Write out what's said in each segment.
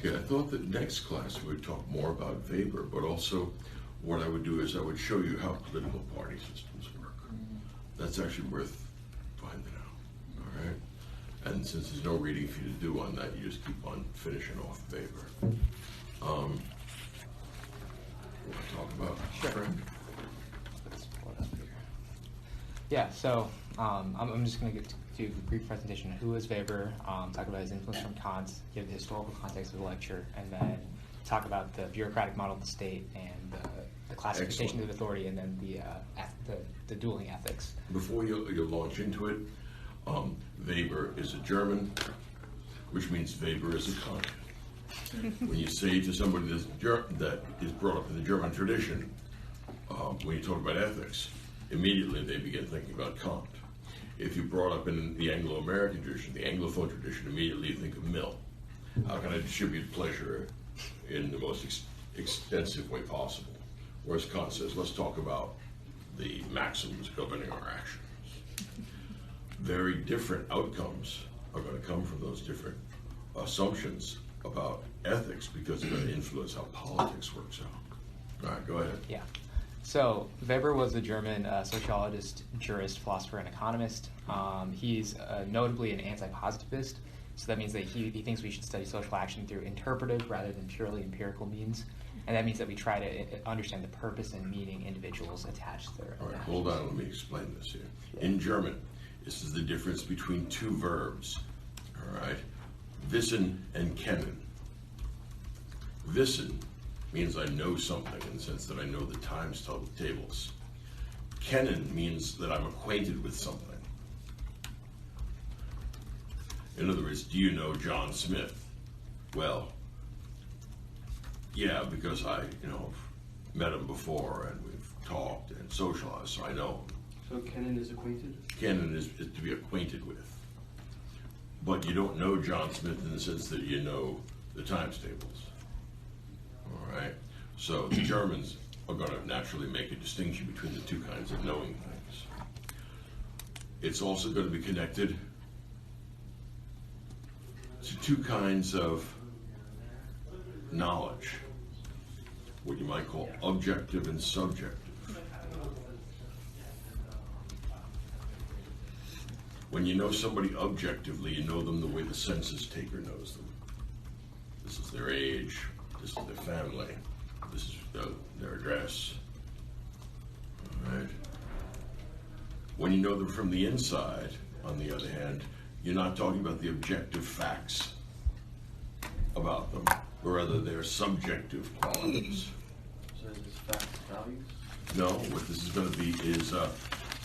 Yeah, I thought that next class we would talk more about Weber, but also what I would do is I would show you how political party systems work. That's actually worth finding out, all right? And since there's no reading for you to do on that, you just keep on finishing off Weber. Want to talk about Friend? Let's pull it up here. Yeah, so I'm just going to do a brief presentation on who is Weber, talk about his influence from Kant, give the historical context of the lecture, and then talk about the bureaucratic model of the state and the classification of authority, and then the dueling ethics. Before you launch into it, Weber is a German, which means Weber is a Kant. When you say to somebody that is brought up in the German tradition, when you talk about ethics, immediately they begin thinking about Kant. If you're brought up in the Anglo-American tradition, the Anglophone tradition, immediately you think of Mill. How can I distribute pleasure in the most extensive way possible? Whereas Kant says, let's talk about the maxims governing our actions. Very different outcomes are going to come from those different assumptions about ethics because it's going to influence how politics works out. All right, go ahead. Yeah. So Weber was a German sociologist, jurist, philosopher, and economist. He's notably an anti-positivist, so that means that he thinks we should study social action through interpretive rather than purely empirical means, and that means that we try to understand the purpose and meaning individuals attach to their All right, actions. hold on, let me explain this here. In German, this is the difference between two verbs, all right? Wissen and kennen. Wissen means I know something in the sense that I know the times tables. Kennen means that I'm acquainted with something. In other words, do you know John Smith? Well, yeah, because I, met him before and we've talked and socialized, so I know him. So kennen is acquainted? Kennen is to be acquainted with. But you don't know John Smith in the sense that you know the times tables. All right? So the Germans are going to naturally make a distinction between the two kinds of knowing things. It's also going to be connected to two kinds of knowledge, what you might call objective and subjective. When you know somebody objectively, you know them the way the census taker knows them. This is their age, this is their family, this is their address. All right. When you know them from the inside, on the other hand, you're not talking about the objective facts about them, but rather their subjective qualities. So is this facts, values? No, what this is going to be is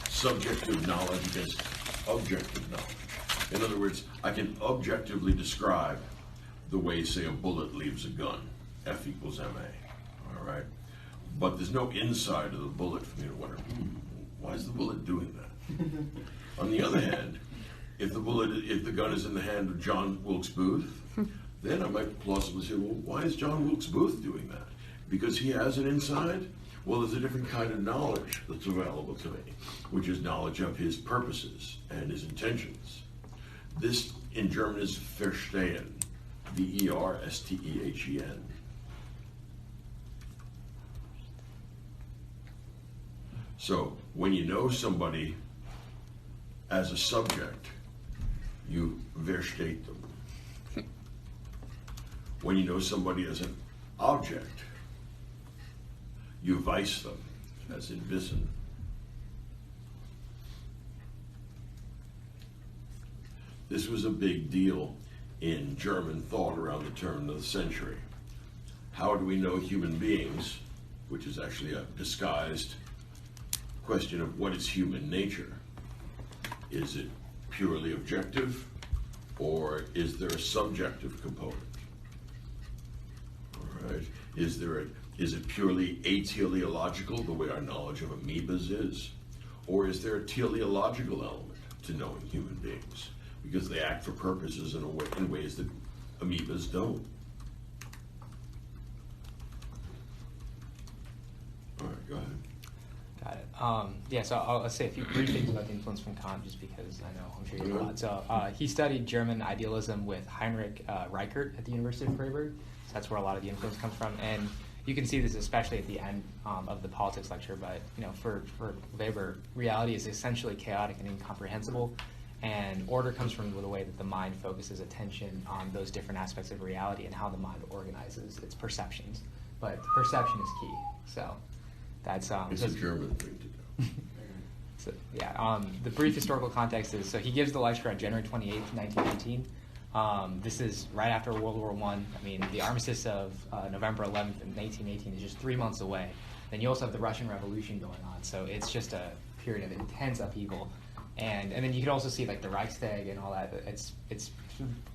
subjective knowledge against objective knowledge. In other words, I can objectively describe the way, say, a bullet leaves a gun, F equals MA, all right? But there's no inside of the bullet for me to wonder, why is the bullet doing that? On the other hand, if the gun is in the hand of John Wilkes Booth, then I might plausibly say, well, why is John Wilkes Booth doing that? Because he has an inside? Well, there's a different kind of knowledge that's available to me, which is knowledge of his purposes and his intentions. This in German is verstehen, V-E-R-S-T-E-H-E-N. So when you know somebody as a subject, you versteht them. When you know somebody as an object, you weiß them, as in wissen. This was a big deal in German thought around the turn of the century. How do we know human beings, which is actually a disguised question of what is human nature? Is it purely objective, or is there a subjective component? All right. Is it purely ateleological, the way our knowledge of amoebas is? Or is there a teleological element to knowing human beings? Because they act for purposes in ways that amoebas don't. All right, go ahead. Got it. Yeah, so I'll say a few brief things about the influence from Kant, just because I know I'm sure you know a lot. So he studied German idealism with Heinrich Reichert at the University of Freiburg. So that's where a lot of the influence comes from, and you can see this especially at the end of the politics lecture. But for Weber, reality is essentially chaotic and incomprehensible, and order comes from the way that the mind focuses attention on those different aspects of reality and how the mind organizes its perceptions. But perception is key. So that's It's a German thing to do. So, yeah, the brief historical context is, so he gives the lecture on January 28th, 1918. This is right after World War I. I mean, the armistice of November 11th in 1918 is just 3 months away. Then you also have the Russian Revolution going on, so it's just a period of intense upheaval. And then you can also see like the Reichstag and all that. It's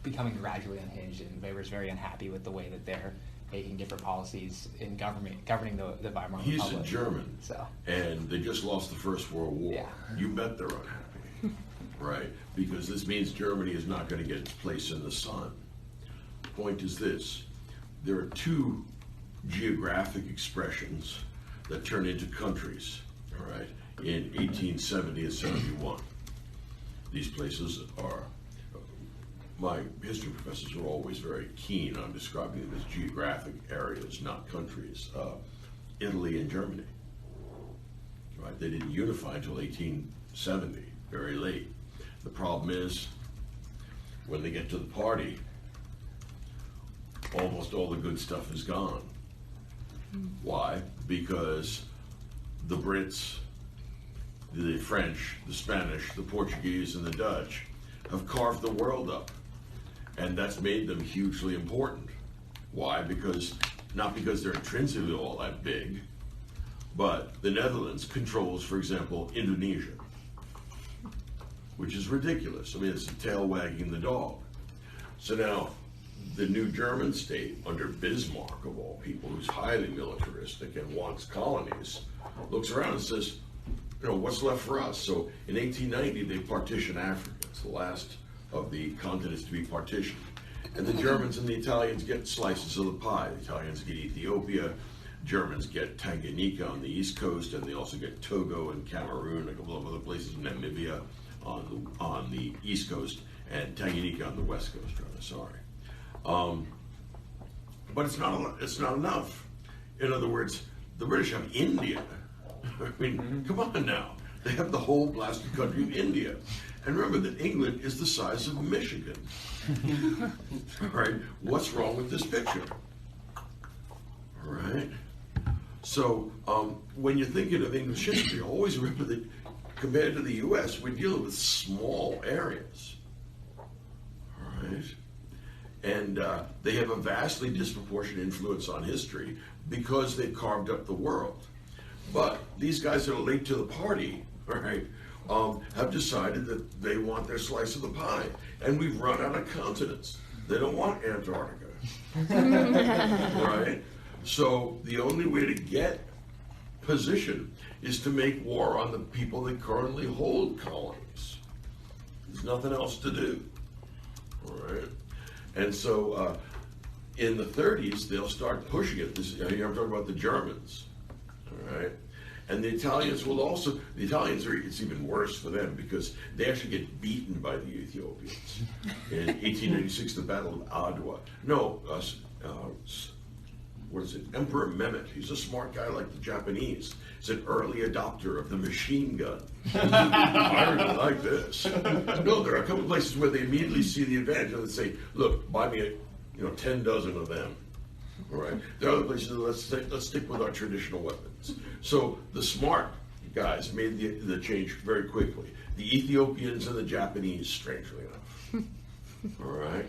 becoming gradually unhinged, and Weber's very unhappy with the way that they're making different policies in governing the Weimar He's Republic. a German, So. and they just lost the First World War. Yeah. You bet they're unhappy, right? Because this means Germany is not going to get its place in the sun. Point is this: there are two geographic expressions that turn into countries, all right, in 1870 and 71. These places are, my history professors are always very keen on describing them as geographic areas, not countries. Italy and Germany, right? They didn't unify until 1870, very late. The problem is, when they get to the party, almost all the good stuff is gone. Why? Because the Brits, the French, the Spanish, the Portuguese, and the Dutch have carved the world up. And that's made them hugely important. Why? Not because they're intrinsically all that big, but the Netherlands controls, for example, Indonesia, which is ridiculous. I mean, it's the tail wagging the dog. So now, the new German state, under Bismarck of all people, who's highly militaristic and wants colonies, looks around and says, what's left for us? So in 1890, they partition Africa. It's the last of the continents to be partitioned. And the Germans and the Italians get slices of the pie. The Italians get Ethiopia, Germans get Tanganyika on the east coast, and they also get Togo and Cameroon, a couple of other places, Namibia on the east coast, and Tanganyika on the west coast, rather, sorry. But it's not enough. In other words, the British have India. I mean, come on now. They have the whole blasted country of India. And remember that England is the size of Michigan. All right, what's wrong with this picture? All right. So when you're thinking of English history, always remember that compared to the U.S., we're dealing with small areas. All right. And they have a vastly disproportionate influence on history because they've carved up the world. But these guys that are late to the party, all right, have decided that they want their slice of the pie. And we've run out of continents. They don't want Antarctica. Right? So the only way to get position is to make war on the people that currently hold colonies. There's nothing else to do. All right? And so in the 30s, they'll start pushing it. I'm talking about the Germans. All right? And the Italians will also, it's even worse for them because they actually get beaten by the Ethiopians. In 1896, the Battle of Adwa. No, what is it? Emperor Mehmet. He's a smart guy like the Japanese. He's an early adopter of the machine gun. I really like this. No, there are a couple of places where they immediately see the advantage and they say, look, buy me 10 dozen of them. All right. There are other places that let's stick with our traditional weapons. So the smart guys made the change very quickly. The Ethiopians and the Japanese, strangely enough. All right.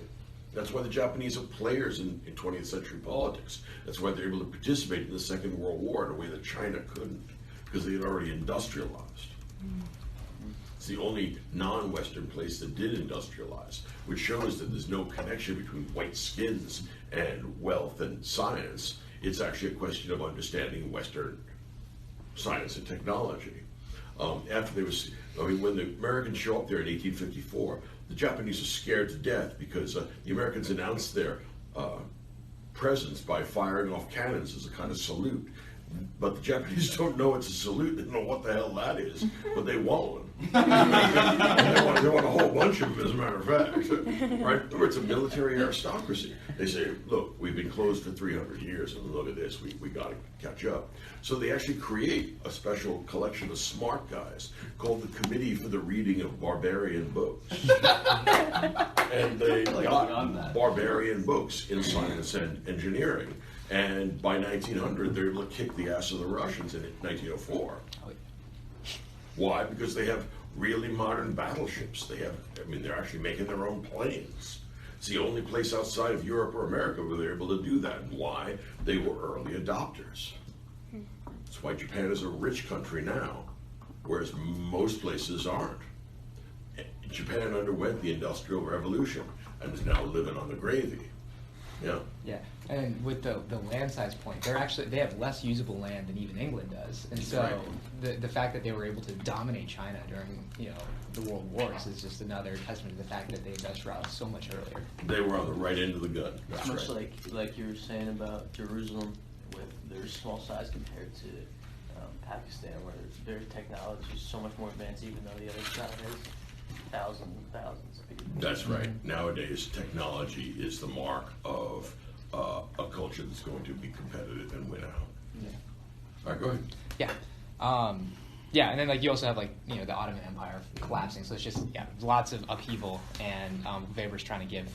That's why the Japanese are players in 20th century politics. That's why they're able to participate in the Second World War in a way that China couldn't, because they had already industrialized. It's the only non-Western place that did industrialize, which shows that there's no connection between white skins and wealth and science. It's actually a question of understanding Western science and technology. When the Americans show up there in 1854, the Japanese are scared to death because the Americans announced their presence by firing off cannons as a kind of salute. But the Japanese don't know it's a salute. They don't know what the hell that is, but they want one. They want a whole bunch of them, as a matter of fact. Right? It's a military aristocracy. They say, look, we've been closed for 300 years, and look at this, we got to catch up. So they actually create a special collection of smart guys called the Committee for the Reading of Barbarian Books. And they got barbarian books in science and engineering. And by 1900, they're able to kick the ass of the Russians in 1904. Why? Because they have really modern battleships. They're actually making their own planes. It's the only place outside of Europe or America where they're able to do that. And why? They were early adopters. That's why Japan is a rich country now, whereas most places aren't. Japan underwent the Industrial Revolution and is now living on the gravy. Yeah. Yeah, and with the land size point, they have less usable land than even England does, and so the fact that they were able to dominate China during the World Wars is just another testament to the fact that they industrialized so much earlier. They were on the right end of the gun. That's Much right. like you were saying about Jerusalem, with their small size compared to Pakistan, where their technology is so much more advanced, even though the other side has thousands and thousands of people. That's right. Nowadays, technology is the mark of a culture that's going to be competitive and win out. Yeah. All right, go ahead. Yeah. Yeah, and then you also have the Ottoman Empire collapsing, so it's just lots of upheaval, and Weber's trying to give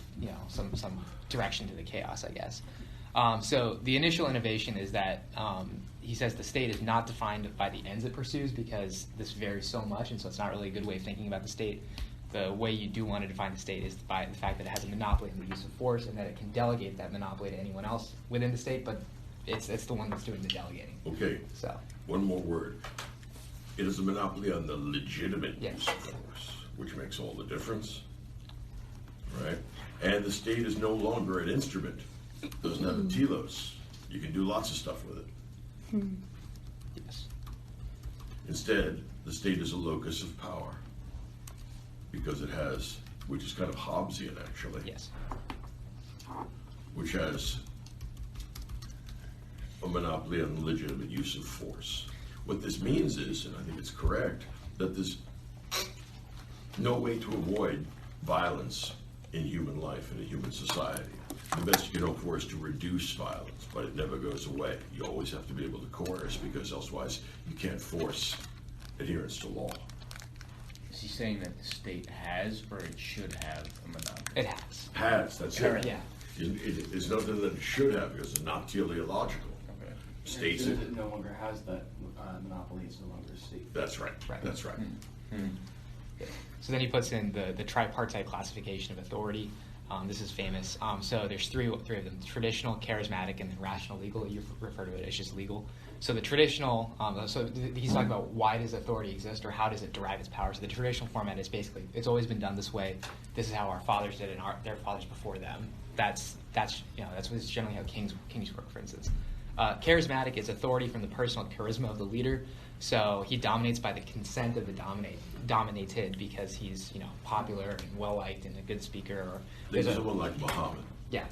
some direction to the chaos, I guess. So the initial innovation is that he says the state is not defined by the ends it pursues, because this varies so much, and so it's not really a good way of thinking about the state. The way you do want to define the state is by the fact that it has a monopoly on the use of force, and that it can delegate that monopoly to anyone else within the state, but it's the one that's doing the delegating. Okay. So One more word. It is a monopoly on the legitimate Yes. use of force, which makes all the difference. Right? And the state is no longer an instrument. It doesn't have a telos. You can do lots of stuff with it. yes. Instead, the state is a locus of power, because it has, which is kind of Hobbesian actually, Yes. which has a monopoly on the legitimate use of force. What this means is, and I think it's correct, that there's no way to avoid violence in human life, in a human society. The best you can hope for is to reduce violence, but it never goes away. You always have to be able to coerce, because otherwise you can't force adherence to law. Is he saying that the state has, or it should have, a monopoly? It has. Has, that's it. Currently. Yeah. It's nothing that it should have, because it's not teleological. Okay. States Since it. it no longer has that monopoly, it's no longer a state. That's right. Right. That's right. So then he puts in the tripartite classification of authority. This is famous. So there's three of them: traditional, charismatic, and then rational legal. You refer to it as just legal. So the traditional, he's talking about why does authority exist, or how does it derive its power. So the traditional format is basically, it's always been done this way. This is how our fathers did it, and their fathers before them. That's generally how kings work, for instance. Charismatic is authority from the personal charisma of the leader. So he dominates by the consent of the dominated, because he's popular and well liked and a good speaker. Or There's someone like Muhammad. yeah,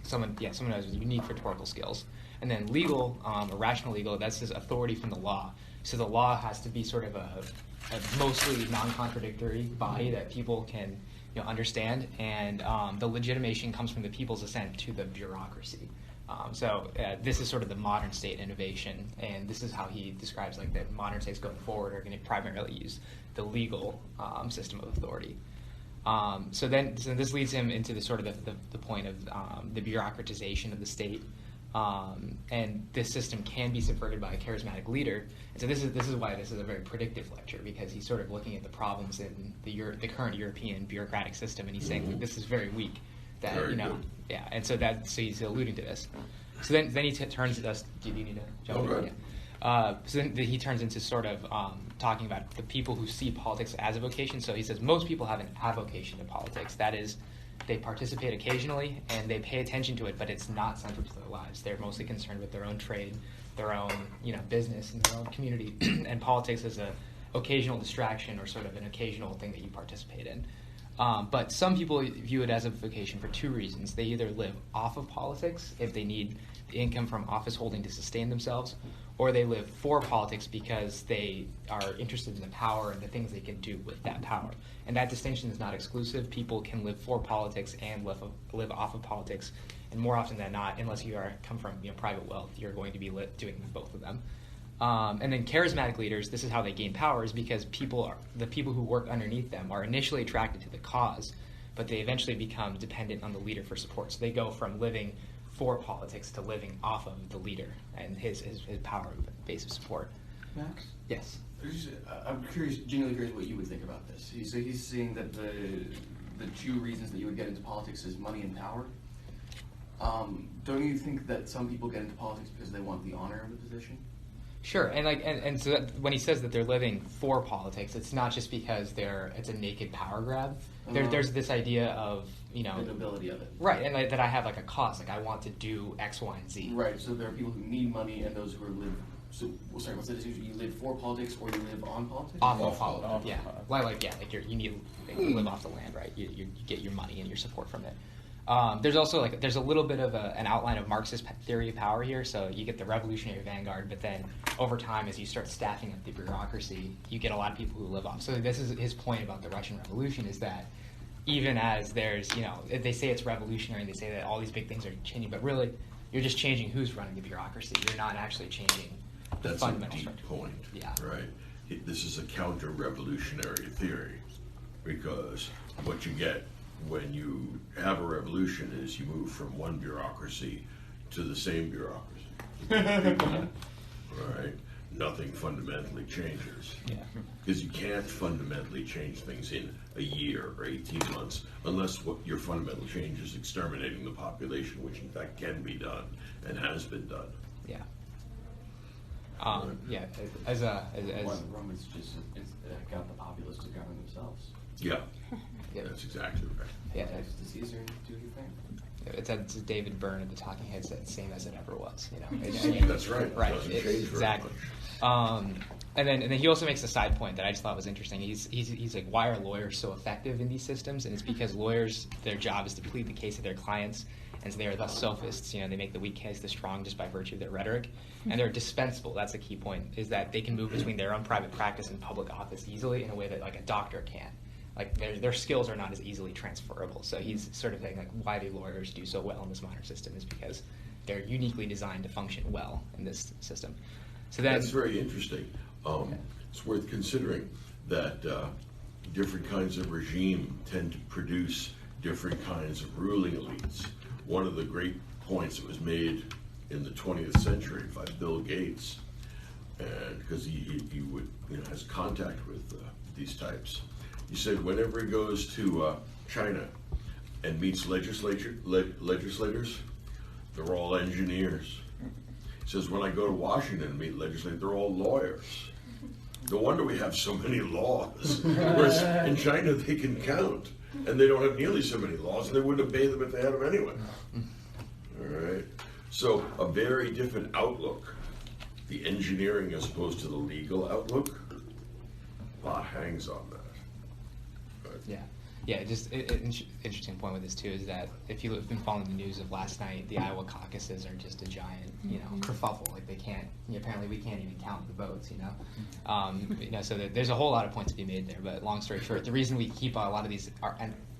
someone who has unique rhetorical skills. And then legal, or rational legal, that's his authority from the law. So the law has to be sort of a mostly non-contradictory body that people can understand, and the legitimation comes from the people's assent to the bureaucracy. So this is sort of the modern state innovation, and this is how he describes that modern states going forward are going to primarily use the legal system of authority. So this leads him into the point of the bureaucratization of the state, and this system can be subverted by a charismatic leader. And so this is why this is a very predictive lecture, because he's sort of looking at the problems in the current European bureaucratic system, and he's saying this is very weak. That Very good. yeah, and so he's alluding to this. So then he turns to us. Do you need to jump in? Okay. Yeah. So then he turns into sort of talking about the people who see politics as a vocation. So he says most people have an avocation to politics. That is, they participate occasionally and they pay attention to it, but it's not central to their lives. They're mostly concerned with their own trade, their own business, and their own community. And politics is a occasional distraction, or sort of an occasional thing that you participate in. But some people view it as a vocation for two reasons. They either live off of politics if they need the income from office holding to sustain themselves, or they live for politics because they are interested in the power and the things they can do with that power. And that distinction is not exclusive. People can live for politics and live off of politics, and more often than not, unless you come from private wealth, you're going to be doing both of them. And then charismatic leaders, this is how they gain power, is because the people who work underneath them are initially attracted to the cause, but they eventually become dependent on the leader for support. So they go from living for politics to living off of the leader and his power base of support. Max? Yes. I'm curious, genuinely curious what you would think about this. So he's saying that the two reasons that you would get into politics is money and power. Don't you think that some people get into politics because they want the honor of the position? Sure, and so when he says that they're living for politics, it's not just because it's a naked power grab. There's this idea of the nobility of it. Right, and that I have like a cause, like I want to do X, Y, and Z. Right. So there are people who need money, and those who live. So sorry, what's the distinction? You live for politics, or you live on politics? Off of politics. Yeah, you need to live off the land, right? You get your money and your support from it. There's also there's a little bit of an outline of Marxist theory of power here. So you get the revolutionary vanguard, but then over time, as you start staffing up the bureaucracy, you get a lot of people who live off. So this is his point about the Russian Revolution, is that even as there's, they say it's revolutionary, they say that all these big things are changing, but really, you're just changing who's running the bureaucracy. You're not actually changing the That's a fundamental deep structure. point, Yeah. right? This is a counter-revolutionary theory, because what you get when you have a revolution is you move from one bureaucracy to the same bureaucracy. Right? Nothing fundamentally changes. Yeah. Because you can't fundamentally change things in a year or 18 months unless what your fundamental change is exterminating the population, which in fact can be done and has been done. Yeah. Why the Romans just got the populace to govern themselves. Yeah, Yeah. that's exactly right. Yeah. Taxes to Caesar, do your thing. It's David Byrne of the Talking Heads, that same as it ever was. That's right. Right. It doesn't change very Exactly. much. And then he also makes a side point that I just thought was interesting. He's like, why are lawyers so effective in these systems? And it's because lawyers, their job is to plead the case of their clients, and so they are thus sophists. They make the weak case the strong just by virtue of their rhetoric, and they're dispensable. That's the key point, is that they can move between their own private practice and public office easily in a way that like a doctor can't. Like their skills are not as easily transferable. So he's sort of saying like why do lawyers do so well in this modern system is because they're uniquely designed to function well in this system. So That's very interesting. It's worth considering that different kinds of regime tend to produce different kinds of ruling elites. One of the great points that was made in the 20th century by Bill Gates, and because he would has contact with these types. He said whenever he goes to China and meets legislators, they're all engineers. He says when I go to Washington and meet legislators, they're all lawyers. No wonder we have so many laws. Whereas in China they can count, and they don't have nearly so many laws, and they wouldn't obey them if they had them anyway. All right. So a very different outlook. The engineering as opposed to the legal outlook. A lot hangs on that. Yeah, just an interesting point with this too is that if you've been following the news of last night, the Iowa caucuses are just a giant, kerfuffle. Like they can't, apparently we can't even count the votes, So there's a whole lot of points to be made there. But long story short, the reason we keep a lot of these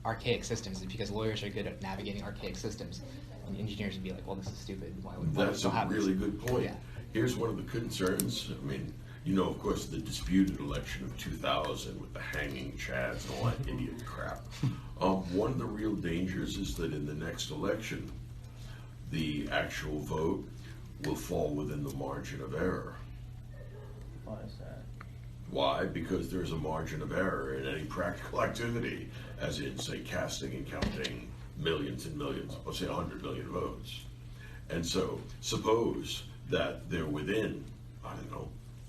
archaic systems is because lawyers are good at navigating archaic systems, and engineers would be like, well, this is stupid. Why would we That's still a have really this? good point. Yeah. Here's one of the concerns. I mean, of course, the disputed election of 2000 with the hanging chads and all that idiot crap. One of the real dangers is that in the next election, the actual vote will fall within the margin of error. Why is that? Why? Because there's a margin of error in any practical activity, as in, say, casting and counting millions and millions, let's say 100 million votes. And so, suppose that they're within,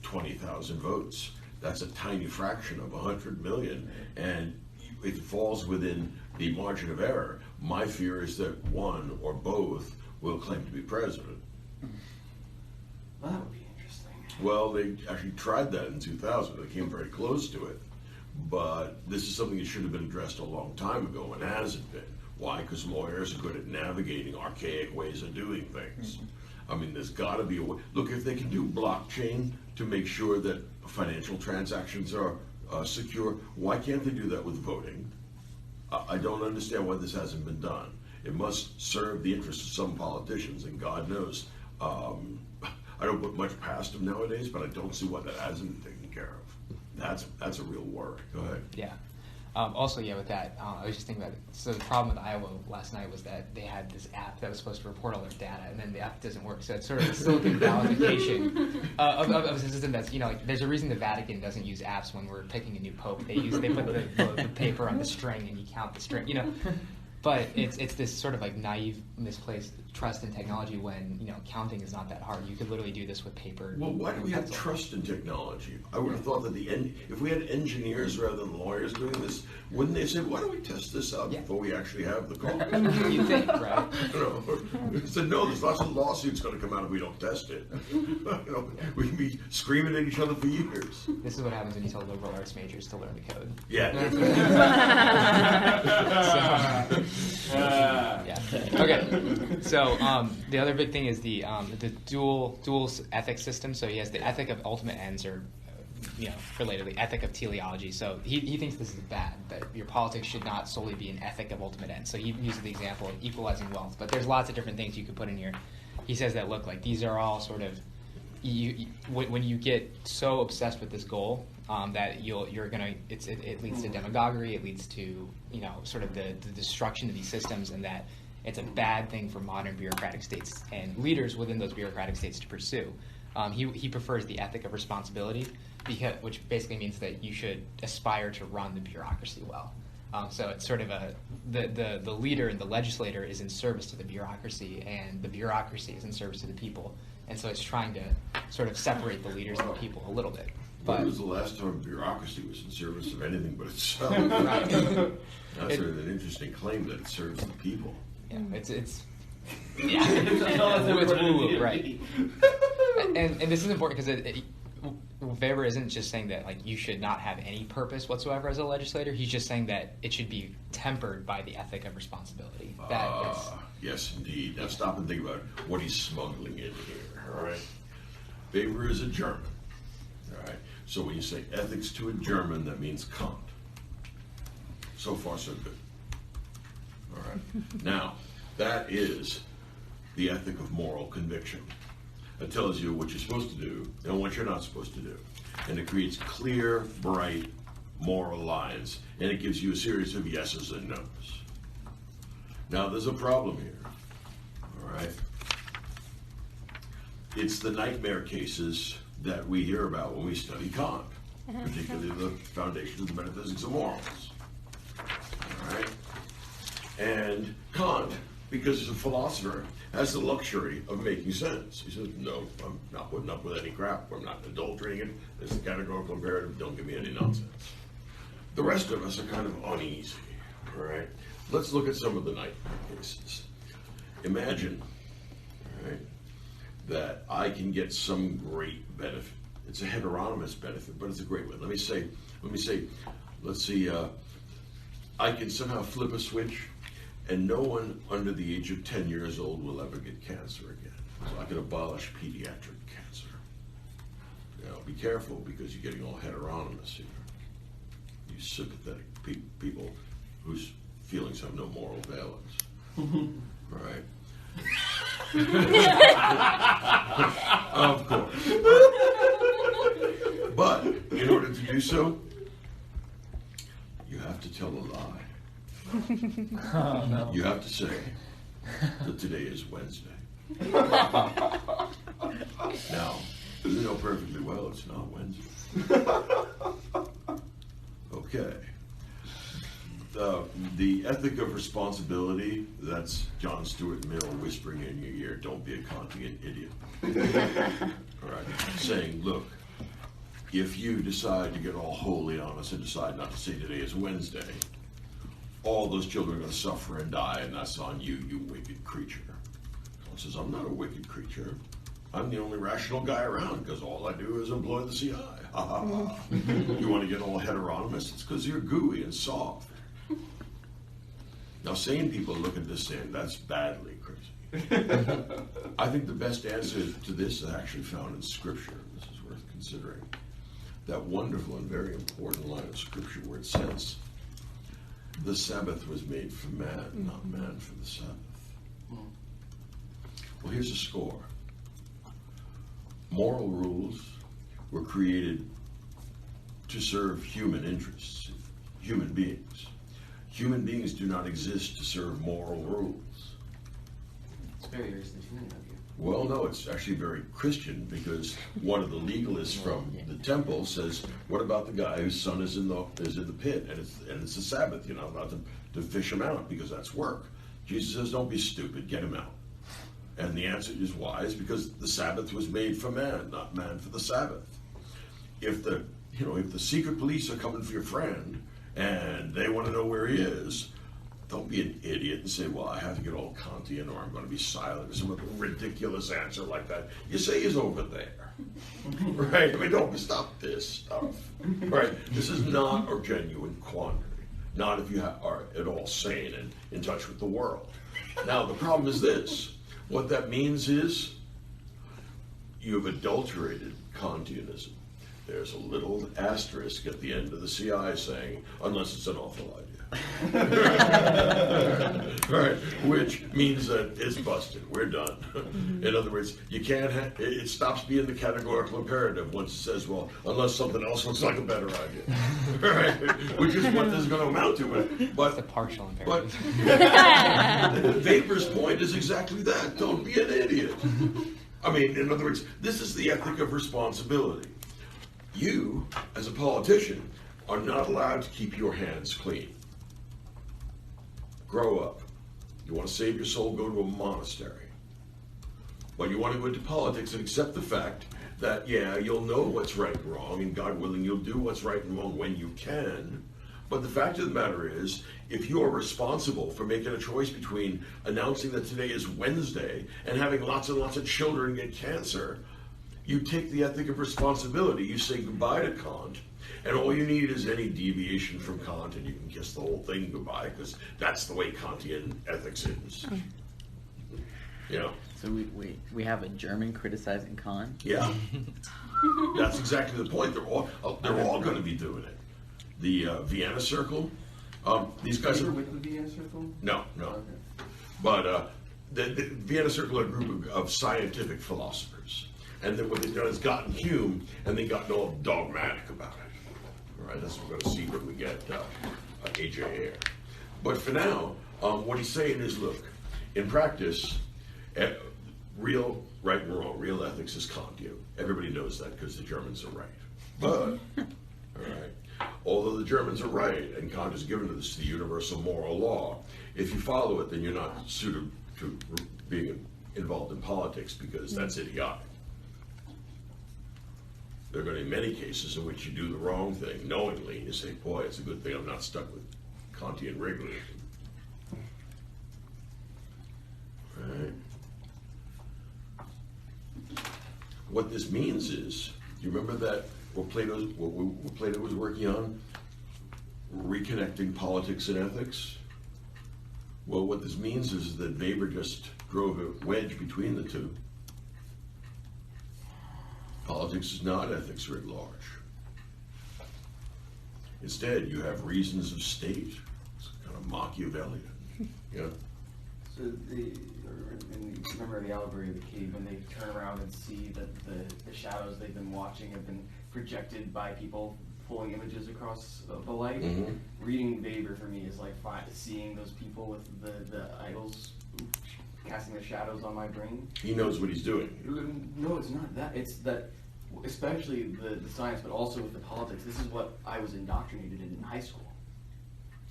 20,000 votes. That's a tiny fraction of 100 million, and if it falls within the margin of error, my fear is that one or both will claim to be president. Well, that would be interesting. Well, they actually tried that in 2000. They came very close to it, but this is something that should have been addressed a long time ago and hasn't been. Why? Because lawyers are good at navigating archaic ways of doing things. I mean, there's got to be a way. Look, if they can do blockchain to make sure that financial transactions are secure, why can't they do that with voting? I don't understand why this hasn't been done. It must serve the interests of some politicians, and God knows. I don't put much past them nowadays, but I don't see why that hasn't been taken care of. That's a real worry. Go ahead. Yeah. Also, yeah, with that, I was just thinking about it. So the problem with Iowa last night was that they had this app that was supposed to report all their data, and then the app doesn't work. So it's sort of a silicon validification of a system that's, you know, like, there's a reason the Vatican doesn't use apps when we're picking a new pope. They put the paper on the string and you count the string, you know. But it's this sort of like naive, misplaced trust in technology when, you know, counting is not that hard. You could literally do this with paper. Well, why do we have trust in technology? I would have thought that if we had engineers rather than lawyers doing this, wouldn't they say, why don't we test this out before we actually have the call? You think, right? You know, they said, no, there's lots of lawsuits going to come out if we don't test it. You know, we can be screaming at each other for years. This is what happens when you tell liberal arts majors to learn the code. Yeah. Yeah. Okay. So the other big thing is the dual ethics system. So he has the ethic of ultimate ends, or you know, related the ethic of teleology. So he thinks this is bad, that your politics should not solely be an ethic of ultimate ends. So he uses the example of equalizing wealth, but there's lots of different things you could put in here. He says that, look, like, these are all sort of when you get so obsessed with this goal that it leads to demagoguery, it leads to, you know, sort of the destruction of these systems, and that it's a bad thing for modern bureaucratic states and leaders within those bureaucratic states to pursue. He prefers the ethic of responsibility, which basically means that you should aspire to run the bureaucracy well. So it's sort of the leader and the legislator is in service to the bureaucracy, and the bureaucracy is in service to the people. And so it's trying to sort of separate the leaders and the people a little bit. When was the last time bureaucracy was in service of anything but itself? Right. That's sort of an interesting claim, that it serves the people. Yeah, it's woo-woo, right? And this is important because Weber isn't just saying that, like, you should not have any purpose whatsoever as a legislator. He's just saying that it should be tempered by the ethic of responsibility. Yes, indeed. Now stop and think about what he's smuggling in here. All right, Weber is a German. All right, so when you say ethics to a German, that means Kant. So far, so good. All right. Now, that is the ethic of moral conviction. It tells you what you're supposed to do and what you're not supposed to do. And it creates clear, bright, moral lines. And it gives you a series of yeses and nos. Now, there's a problem here. All right? It's the nightmare cases that we hear about when we study Kant, particularly the foundation of the metaphysics of morals. All right? And Kant, because he's a philosopher, has the luxury of making sense. He says, no, I'm not putting up with any crap. I'm not adulterating it. It's a categorical imperative. Don't give me any nonsense. The rest of us are kind of uneasy, all right? Let's look at some of the nightmare cases. Imagine, all right, that I can get some great benefit. It's a heteronymous benefit, but it's a great one. Let me say, let's see, I can somehow flip a switch, and no one under the age of 10 years old will ever get cancer again. So I can abolish pediatric cancer. Now, be careful, because you're getting all heteronymous here. You sympathetic people whose feelings have no moral valence. Right? Of course. But in order to do so, you have to tell a lie. Oh, no. You have to say that today is Wednesday. Now, you know perfectly well it's not Wednesday. Okay. The ethic of responsibility, that's John Stuart Mill whispering in your ear, don't be a Kantian idiot. All right. Saying, look, if you decide to get all holy on us and decide not to say today is Wednesday, all those children are going to suffer and die, and that's on you, you wicked creature. Someone says, I'm not a wicked creature. I'm the only rational guy around, because all I do is employ the CI. Ha ha ha. You want to get all heteronymous? It's because you're gooey and soft. Now, sane people look at this saying, that's badly crazy. I think the best answer to this is actually found in Scripture. This is worth considering. That wonderful and very important line of Scripture where it says, the Sabbath was made for man, not man for the Sabbath. Well, here's a score. Moral rules were created to serve human interests, human beings. Human beings do not exist to serve moral rules. It's very Aristotelian of you. Well, no, it's actually very Christian, because one of the legalists from the temple says, what about the guy whose son is in the pit, and it's the Sabbath, you're not allowed to fish him out because that's work. Jesus says, don't be stupid, get him out. And the answer is why? Is because the Sabbath was made for man, not man for the Sabbath. If the secret police are coming for your friend and they want to know where he is, don't be an idiot and say, well, I have to get all Kantian or I'm going to be silent, or some ridiculous answer like that. You say he's over there. Right? I mean, don't stop this stuff. Right? This is not a genuine quandary. Not if you are at all sane and in touch with the world. Now, the problem is this. What that means is you have adulterated Kantianism. There's a little asterisk at the end of the CI saying, unless it's an awful idea. Right, which means that it's busted. We're done. In other words, you can't it stops being the categorical imperative once it says, well, unless something else looks like a better idea. Right? Which is what this is going to amount to. But It's a partial imperative. But Weber's point is exactly that. Don't be an idiot. I mean, in other words, this is the ethic of responsibility. You, as a politician, are not allowed to keep your hands clean. Grow up. You want to save your soul, go to a monastery. But you want to go into politics and accept the fact that, yeah, you'll know what's right and wrong, and God willing, you'll do what's right and wrong when you can. But the fact of the matter is, if you are responsible for making a choice between announcing that today is Wednesday and having lots and lots of children get cancer, you take the ethic of responsibility, you say goodbye to Kant, and all you need is any deviation from Kant, and you can kiss the whole thing goodbye, because that's the way Kantian ethics is. You know? So we have a German criticizing Kant? Yeah. That's exactly the point. They're all going to be doing it. The Vienna Circle, these guys You are... were with the Vienna Circle? No. Okay. But the Vienna Circle are a group of scientific philosophers. And then what they've done is gotten Hume, and they've gotten all dogmatic about it. All right, that's what we're going to see when we get A.J. Ayer. But for now, what he's saying is, look, in practice, real right and wrong, real ethics is Kantian. Everybody knows that because the Germans are right. But, all right, although the Germans are right, and Kant has given us the universal moral law, if you follow it, then you're not suited to being involved in politics because that's idiotic. There are going to be many cases in which you do the wrong thing knowingly, and you say, boy, it's a good thing I'm not stuck with Kantian rigorism. Right. What this means is, do you remember that what Plato was working on? Reconnecting politics and ethics? Well, what this means is that Weber just drove a wedge between the two. Politics is not ethics writ large. Instead, you have reasons of state. It's kind of Machiavellian. Yeah. So remember the allegory of the cave, when they turn around and see that the shadows they've been watching have been projected by people pulling images across the light? Mm-hmm. Reading Weber for me is like seeing those people with the idols casting the shadows on my brain. He knows what he's doing. No, it's not that. It's that, especially the science, but also with the politics. This is what I was indoctrinated in high school.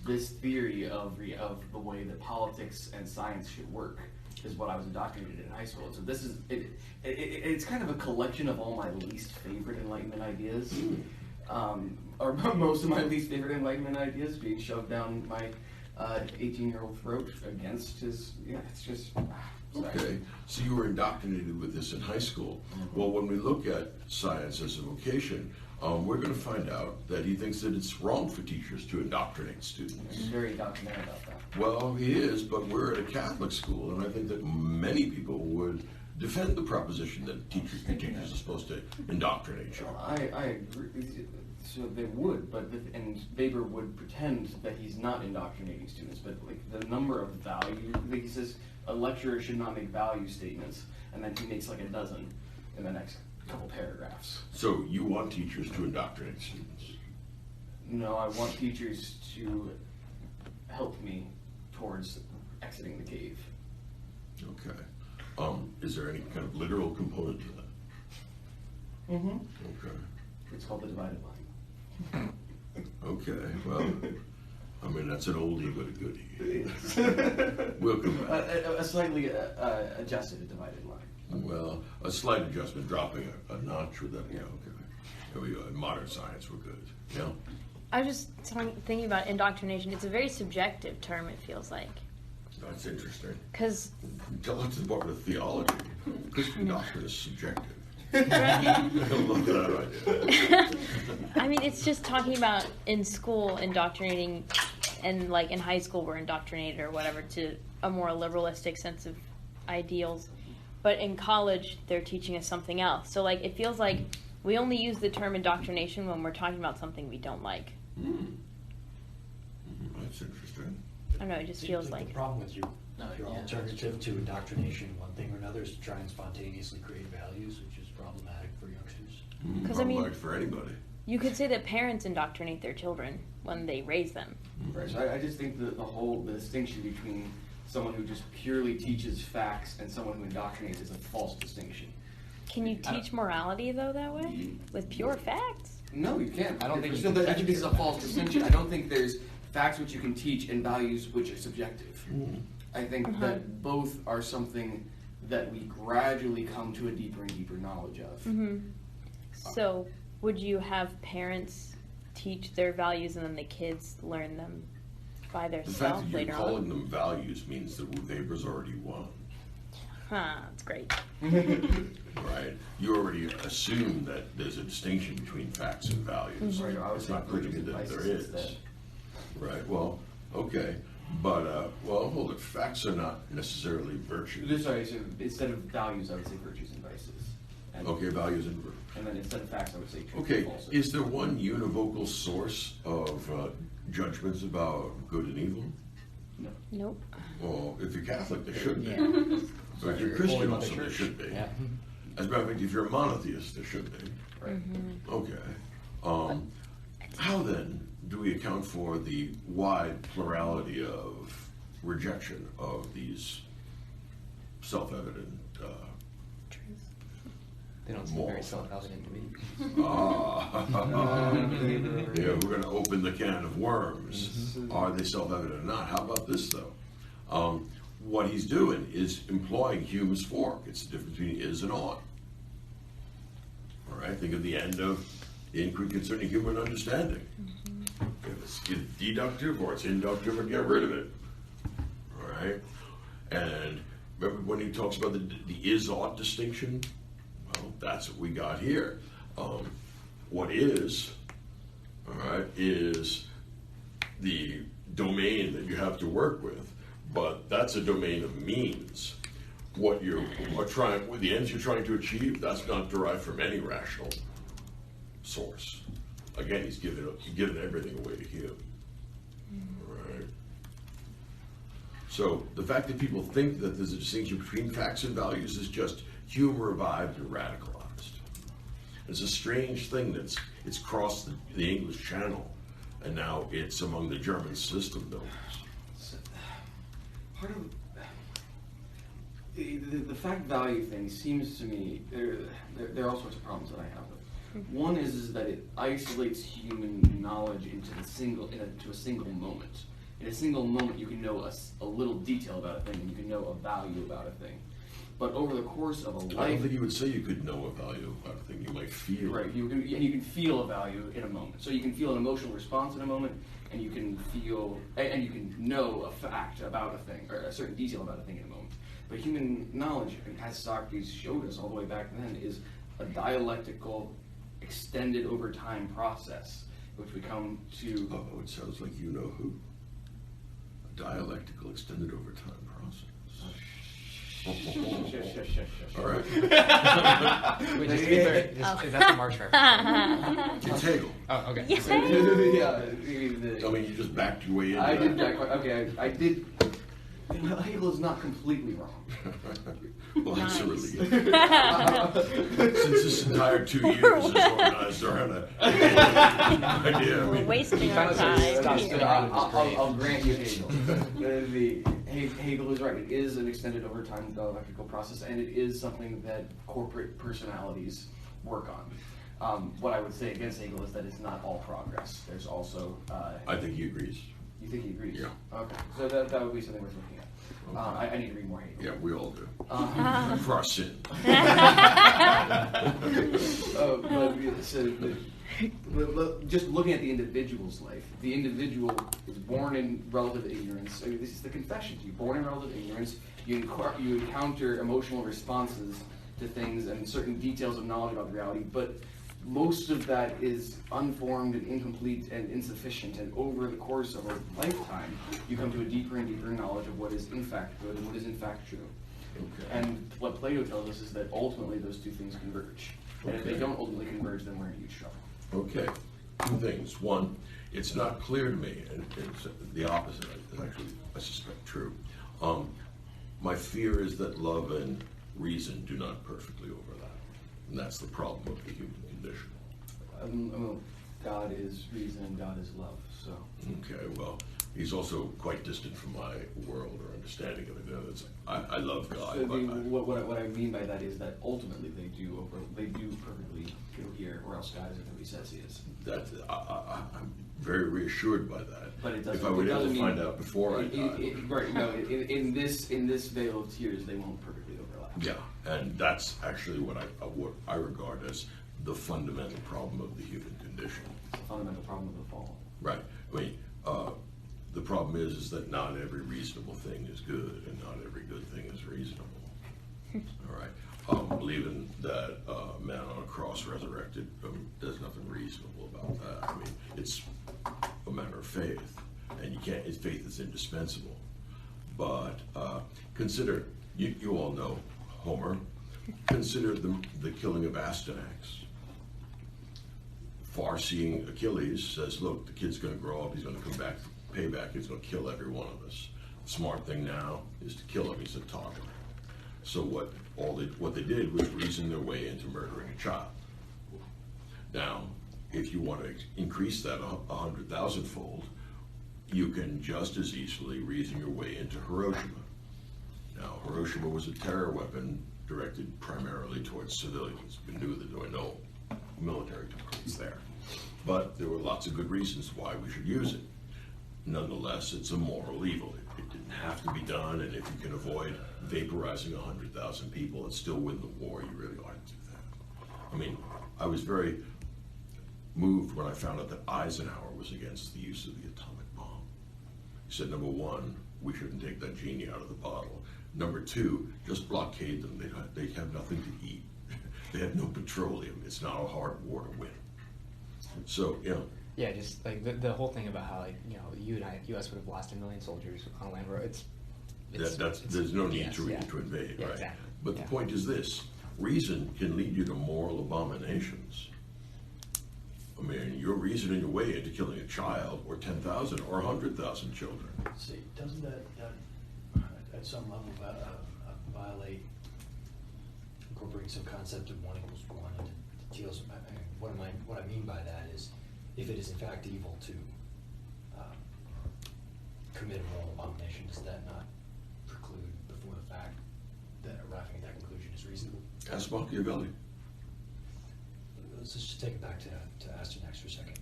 This theory of the way that politics and science should work is what I was indoctrinated in high school. So this is it's kind of a collection of all my least favorite Enlightenment ideas, or most of my least favorite Enlightenment ideas being shoved down my 18-year-old throat against his. Yeah, it's just. Okay, so you were indoctrinated with this in high school. Well, when we look at science as a vocation, we're going to find out that he thinks that it's wrong for teachers to indoctrinate students. He's very documented about that. Well, he is, but we're at a Catholic school, and I think that many people would defend the proposition that teachers are supposed to indoctrinate children. I agree. So they would, but and Weber would pretend that he's not indoctrinating students, but like the number of value, like he says a lecturer should not make value statements, and then he makes like a dozen in the next couple paragraphs. So you want teachers to indoctrinate students? No, I want teachers to help me towards exiting the cave. Okay. Is there any kind of literal component to that? Mm-hmm. Okay. It's called the divided line. Okay, well, I mean, that's an oldie but a goodie. We'll come back. A slightly adjusted divided line. Well, a slight adjustment, dropping a notch, would that be okay? There we go. In modern science, we're good. Yeah? I was just thinking about indoctrination. It's a very subjective term, it feels like. That's interesting. Because Tell us the Department of Theology. Christian doctrine is subjective. I love that idea. I mean, it's just talking about in school indoctrinating, and like in high school we're indoctrinated or whatever to a more liberalistic sense of ideals. But in college they're teaching us something else. So like it feels like we only use the term indoctrination when we're talking about something we don't like. That's interesting. I don't know, it just feels like. The problem with your yeah, alternative to indoctrination, one thing or another, is to try and spontaneously create values, which is problematic for youngsters. Because I mean, Problematic for anybody. you could say that parents indoctrinate their children when they raise them. Right. So I just think that the distinction between someone who just purely teaches facts and someone who indoctrinates is a false distinction. Can you teach morality though that way? With pure facts? No, you can't. I don't think you So can I think this is a false distinction. I don't think there's facts which you can teach and values which are subjective. I think that both are something that we gradually come to a deeper and deeper knowledge of. So, would you have parents teach their values and then the kids learn them by The fact themselves that you're later calling on? them values means that Weber's already won. Huh, that's great. Right? You already assume that there's a distinction between facts and values. Right, I was It's not clear to me that there is. instead. Right, well, okay. But, well, hold it. Facts are not necessarily virtues. Sorry, so instead of values, I would say virtues and vices. And, Okay, values and virtues. and then instead of facts, I would say truth Okay, and falsehood. is there one univocal source of judgments about good and evil? No. Nope. Well, if you're Catholic, there should be. Yeah. But if you're Holy Christian, Mother also there Church. should be. Yeah. As a matter of fact, if you're a monotheist, there should be. Right. Okay. How then do we account for the wide plurality of rejection of these self-evident They don't seem very Moral self-evident to me. yeah, we're going to open the can of worms. Are they self-evident or not? How about this, though? What he's doing is employing Hume's fork. It's the difference between is and ought. All right, think of the end of the inquiry concerning human understanding. If it's deductive or it's inductive, or get rid of it. All right? And remember when he talks about the is-ought distinction? Well, that's what we got here. What is, all right, is the domain that you have to work with, but that's a domain of means. What you are trying, with the ends you're trying to achieve, that's not derived from any rational source. Again, he's given everything away to Hume. All right. So the fact that people think that there's a distinction between facts and values is just Hume revived and radicalized. It's a strange thing it's crossed the English Channel, and now it's among the German system builders. Part of the fact value thing seems to me there are all sorts of problems that I have with it. One is that it isolates human knowledge into a single moment. In a single moment, you can know a little detail about a thing, and you can know a value about a thing. But over the course of a I don't life, think you would say you could know a value about a thing. You might feel. right? You can feel a value in a moment. So you can feel an emotional response in a moment, and you can know a fact about a thing or a certain detail about a thing in a moment. But human knowledge, as Socrates showed us all the way back then, is a dialectical extended over time process, which we come to. Oh, it sounds like you know who. A dialectical extended over time process. All right. Wait, just to be clear, is that the Marx reference? It's Hegel. Oh, okay. Yeah, I mean, you just backed your way into I that. did. Okay, I did. Hegel is not completely wrong. Well, that's a Nice. relief. Since this entire 2 years is organized around an idea. I We're mean, wasting our Thanks. time. Stop. here. I'll grant you Hegel. Hegel is right. It is an extended over time dialectical process, and it is something that corporate personalities work on. What I would say against Hegel is that it's not all progress. There's also. I think he agrees. You think he agrees? Yeah. Okay. So that would be something worth looking at. I need to read more Hegel. Yeah, we all do. Um, For our sin. But just looking at the individual's life, the individual is born in relative ignorance. I mean, this is the confessions. You're born in relative ignorance. You encounter emotional responses to things and certain details of knowledge about reality, but most of that is unformed and incomplete and insufficient. And over the course of a lifetime, you come to a deeper and deeper knowledge of what is in fact good and what is in fact true. Okay. And what Plato tells us is that ultimately those two things converge. And if they Okay. don't ultimately converge, then we're in huge trouble. Okay, two things. One, it's not clear to me, and it's the opposite is actually, I suspect, true. My fear is that love and reason do not perfectly overlap, and that's the problem of the human condition. God is reason and God is love, so. Okay, well, he's also quite distant from my world or understanding of it. You know, I love God, So but what I mean by that is that ultimately they do perfectly cohere, or else God isn't who he says he is. I'm very reassured by that. But it doesn't. If I were it able doesn't to mean, find out before I died. Right. No. In this veil of tears, they won't perfectly overlap. Yeah, and that's actually what I regard as the fundamental problem of the human condition. It's a fundamental problem of the fall. Right. I mean, the problem is that not every reasonable thing is good, and not every good thing is reasonable. All right. Believing that a man on a cross resurrected, there's nothing reasonable about that. I mean, it's a matter of faith, and you can't. Faith is indispensable. But consider, you all know Homer. Consider the killing of Astyanax. Far-seeing Achilles says, look, the kid's going to grow up, he's going to come back, pay back, he's going to kill every one of us. The smart thing now is to kill him, he's a toddler. So what they did was reason their way into murdering a child. Now, if you want to increase that 100,000-fold, you can just as easily reason your way into Hiroshima. Now, Hiroshima was a terror weapon directed primarily towards civilians. We knew that there were no military targets there. But there were lots of good reasons why we should use it. Nonetheless, it's a moral evil. It didn't have to be done, and if you can avoid vaporizing 100,000 people and still win the war, you really ought to do that. I mean, I was very moved when I found out that Eisenhower was against the use of the atomic bomb. He said, number one, we shouldn't take that genie out of the bottle. Number two, just blockade them. They have nothing to eat. They have no petroleum. It's not a hard war to win. So, you know. Yeah, just like the whole thing about how, like, you know, the U.S. would have lost 1 million soldiers on a land war. There's no need yes, to yeah. invade, Yeah, right? exactly. But Yeah. the point is this: reason can lead you to moral abominations. I mean, you're reasoning your way into killing a child, or 10,000, or 100,000 children. See, doesn't that at some level violate incorporating some concept of 1 = 1 into deals? What I mean by that is, if it is in fact evil to commit a moral abomination, does that not preclude before the fact that arriving at that conclusion is reasonable? Ask Machiavelli. Let's just take it back to Astyanax for a second.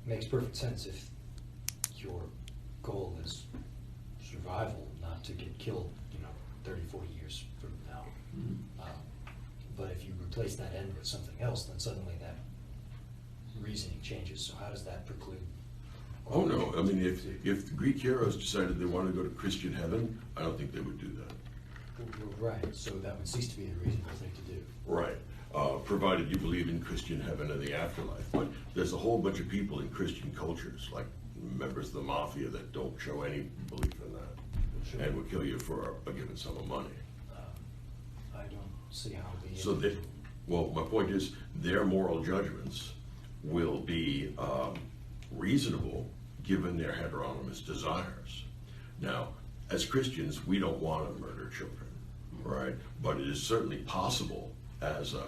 It makes perfect sense if your goal is survival, not to get killed, 30, 40 years from now. Mm-hmm. But if you replace that end with something else, then suddenly that reasoning changes. So how does that preclude? Oh no, I mean, if the Greek heroes decided they wanted to go to Christian heaven, I don't think they would do that. Right, so that would cease to be a reasonable thing to do. Right. provided you believe in Christian heaven and the afterlife. But there's a whole bunch of people in Christian cultures, like members of the mafia, that don't show any belief in that, Sure. and will kill you for a given sum of money. I don't see how the. So that, well, my point is, their moral judgments will be reasonable given their heteronomous desires. Now, as Christians, we don't want to murder children, right? But it is certainly possible as a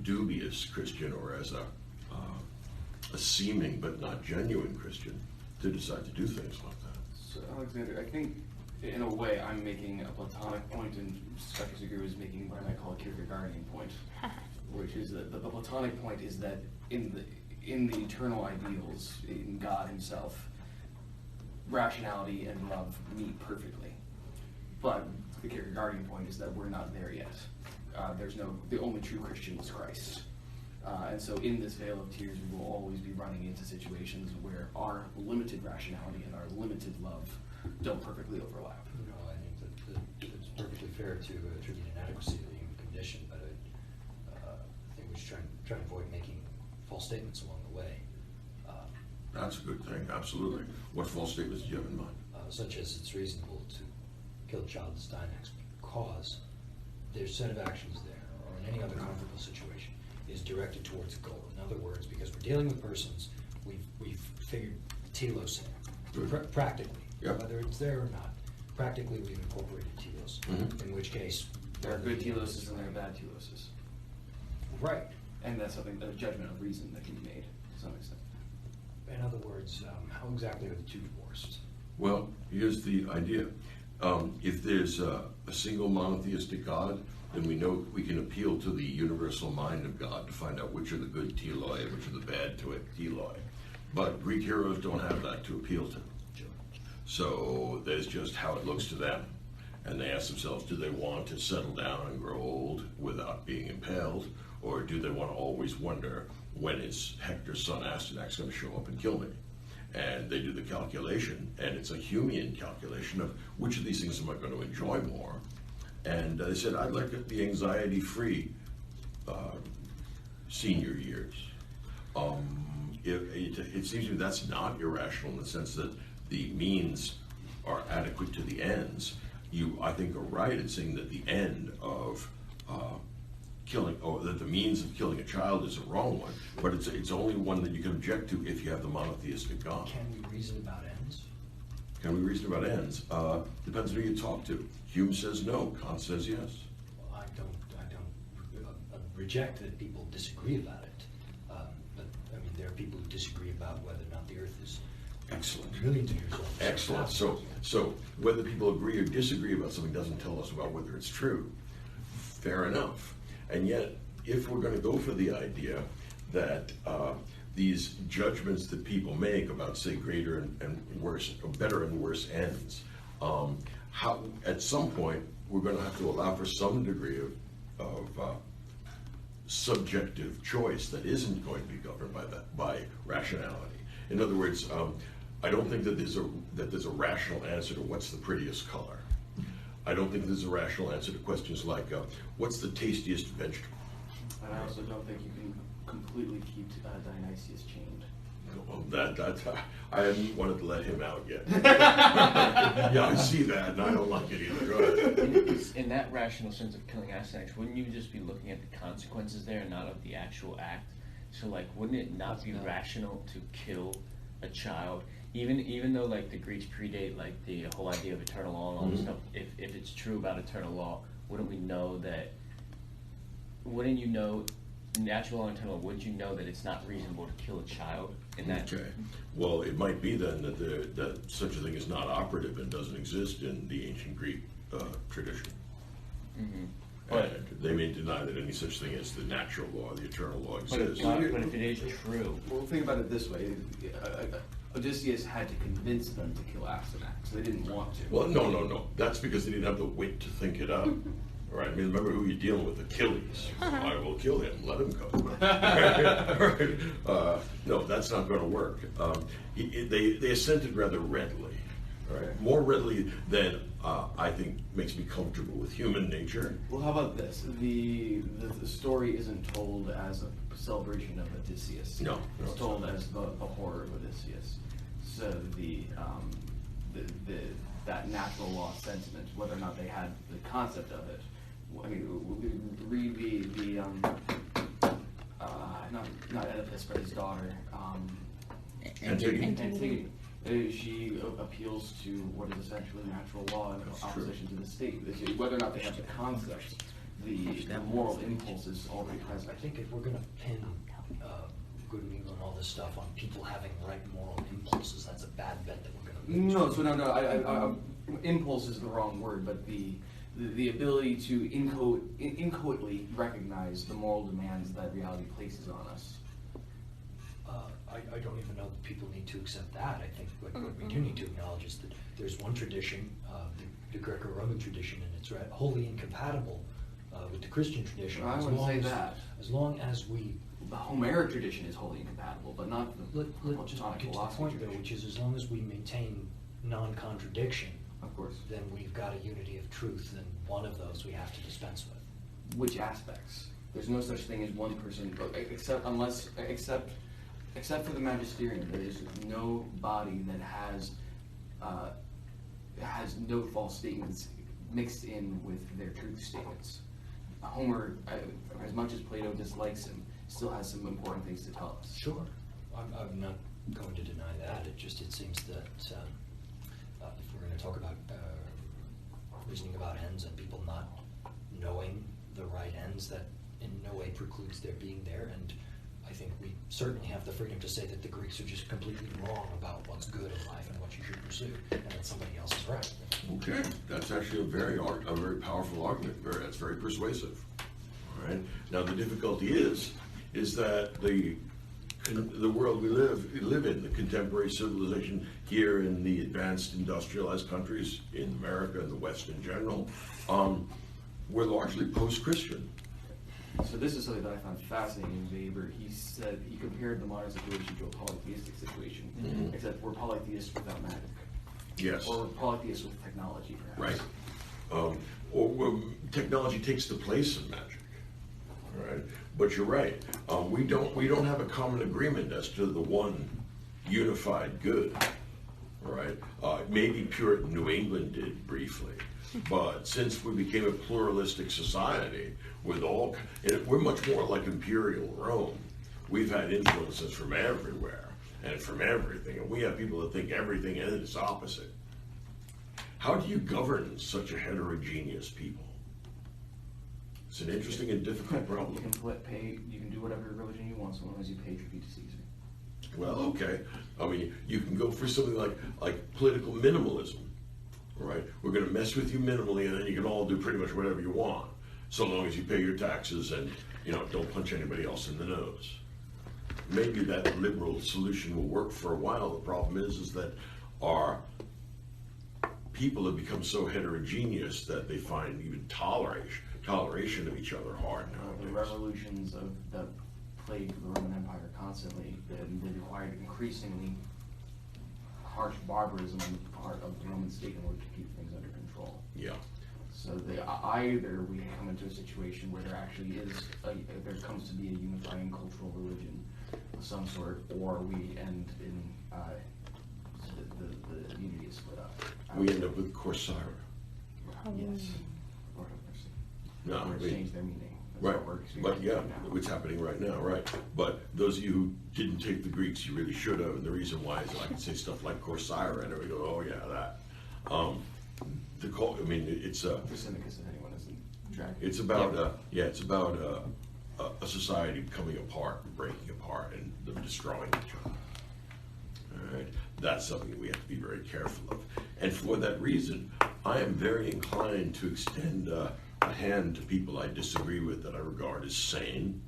dubious Christian or as a seeming but not genuine Christian to decide to do things like that. So, Alexander, I think in a way I'm making a Platonic point, and Dr. Sugrue is making what I might call a Kierkegaardian point, which is that the Platonic point is that in the eternal ideals, in God himself, rationality and love meet perfectly. But the Kierkegaardian point is that we're not there yet. The only true Christian is Christ. And so in this vale of tears, we will always be running into situations where our limited rationality and our limited love don't perfectly overlap. No, I think that it's perfectly fair to attribute inadequacy to the human condition, but I think we should try and avoid making false statements along the way. That's a good thing, absolutely. What false statements do you have in mind? Such as it's reasonable to kill a child that's dying because their set of actions there, or in any other comparable situation, is directed towards a goal. In other words, because we're dealing with persons, we've figured telos in, practically, Yep. whether it's there or not. Practically, we've incorporated telos, in which case... There are good teloses and there are bad teloses. Right. And that's something, a judgment of reason that can be made to some extent. In other words, how exactly are the two divorced? Well, here's the idea. If there's a single monotheistic God, then we know we can appeal to the universal mind of God to find out which are the good teloi and which are the bad teloi. But Greek heroes don't have that to appeal to. So there's just how it looks to them. And they ask themselves, do they want to settle down and grow old without being impaled? Or do they want to always wonder when is Hector's son Astyanax going to show up and kill me? And they do the calculation, and it's a Humean calculation of which of these things am I going to enjoy more. And they said, I'd like the anxiety-free senior years. It seems to me that's not irrational in the sense that the means are adequate to the ends. You, I think, are right in saying that the end of killing, or that the means of killing a child is a wrong one, but it's only one that you can object to if you have the monotheistic God. Can we reason about ends? Can we reason about ends? Depends on who you talk to. Hume says no, Kant says yes. Well, I don't reject that people disagree about it. But I mean, there are people who disagree about whether or not the Earth is Excellent. millions of years old. Excellent. So whether people agree or disagree about something doesn't tell us about whether it's true. Fair enough. And yet, if we're going to go for the idea that these judgments that people make about, say, greater and worse, or better and worse ends, how at some point we're going to have to allow for some degree of subjective choice that isn't going to be governed by rationality. In other words, I don't think that there's a rational answer to what's the prettiest color. I don't think there's a rational answer to questions like what's the tastiest vegetable. And I also don't think you can completely keep Dionysius chained. I hadn't wanted to let him out yet. Yeah, I see that, and I don't like it either. Go ahead. In that rational sense of killing Astyanax, wouldn't you just be looking at the consequences there and not of the actual act? So, like, wouldn't it not be rational to kill a child, even though, like, the Greeks predate, like, the whole idea of eternal law and all this stuff? If it's true about eternal law, wouldn't you know, natural law and eternal law, wouldn't you know that it's not reasonable to kill a child in that? Okay. Well, it might be then that such a thing is not operative and doesn't exist in the ancient Greek tradition. Mm-hmm. And they may deny that any such thing as the natural law, the eternal law exists. But if it is true, Well, think about it this way. Odysseus had to convince them to kill Astyanax. They didn't want to. Well, no. That's because they didn't have the wit to think it up. Right? I mean, remember who you're dealing with, Achilles. I will kill him, let him go. Right? No, that's not going to work. They assented rather readily. right? More readily than I think makes me comfortable with human nature. Well, how about this? The story isn't told as a celebration of Odysseus. No, It's it's told not. as the horror of Odysseus. So that natural law sentiment, whether or not they had the concept of it. I mean, read not Oedipus, but his daughter. Antigone. Antigone. She appeals to what is essentially natural law in That's opposition to the state. Whether or not they have the concept, the moral impulse is already present. I think if we're gonna pin good and evil and all this stuff on people having right moral impulses, that's a bad bet that we're gonna lose. No, so no. Impulse is the wrong word, but the ability to inchoately recognize the moral demands that reality places on us. I don't even know that people need to accept that. I think what we do need to acknowledge is that there's one tradition, the Greco-Roman tradition, and it's wholly incompatible with the Christian tradition. I As wouldn't long say as- that. As long as we The Homeric tradition is wholly incompatible, but not the Let's just Platonic get to the philosophy point though, tradition. which is as long as we maintain non-contradiction, Of course. then we've got a unity of truth, and one of those we have to dispense with. Which aspects? There's no such thing as one person, except for the magisterium. There is no body that has no false statements mixed in with their truth statements. Homer, as much as Plato dislikes him, still has some important things to tell us. Sure. I'm not going to deny that. It seems that if we're going to talk about reasoning about ends and people not knowing the right ends, that in no way precludes their being there. And I think we certainly have the freedom to say that the Greeks are just completely wrong about what's good in life and what you should pursue, and that somebody else is right. Okay, that's actually a very powerful argument. That's very persuasive. All right. Now the difficulty is that the world we live in, the contemporary civilization here in the advanced industrialized countries in America and the West in general, we're largely post-Christian. So this is something that I found fascinating in Weber. He said he compared the modern situation to a polytheistic situation, except we're polytheists without magic. Yes. Or we're polytheists with technology, perhaps. Right. Or technology takes the place of magic. All right. But you're right. We don't have a common agreement as to the one unified good. All right. Maybe Puritan New England did briefly, but since we became a pluralistic society with we're much more like Imperial Rome. We've had influences from everywhere and from everything, and we have people that think everything is its opposite. How do you govern such a heterogeneous people? It's an interesting and difficult problem. You can do whatever religion you want, so long as you pay tribute to Caesar. Well, okay. I mean, you can go for something like political minimalism, right? We're going to mess with you minimally, and then you can all do pretty much whatever you want, so long as you pay your taxes and don't punch anybody else in the nose. Maybe that liberal solution will work for a while. The problem is that our people have become so heterogeneous that they find even toleration of each other hard The nowadays. revolutions that plagued the Roman Empire constantly, they required increasingly harsh barbarism on the part of the Roman state in order to keep things under control. Yeah. So either we come into a situation where there actually there comes to be a unifying cultural religion of some sort, or we end in the unity is split up. We end up with Corsair. Yes. Lord have mercy. No, Or I mean- change their meaning. That's Right, what we're but experiencing yeah, right now. what's happening right now, right? But those of you who didn't take the Greeks, you really should have, and the reason why is I can say stuff like Corsair, and we go, oh yeah, that. It's Thrasymachus, if anyone isn't tracking. it's about it's about a society coming apart, and breaking apart, and them destroying each other. All right, that's something that we have to be very careful of, and for that reason, I am very inclined to extend a hand to people I disagree with that I regard as sane.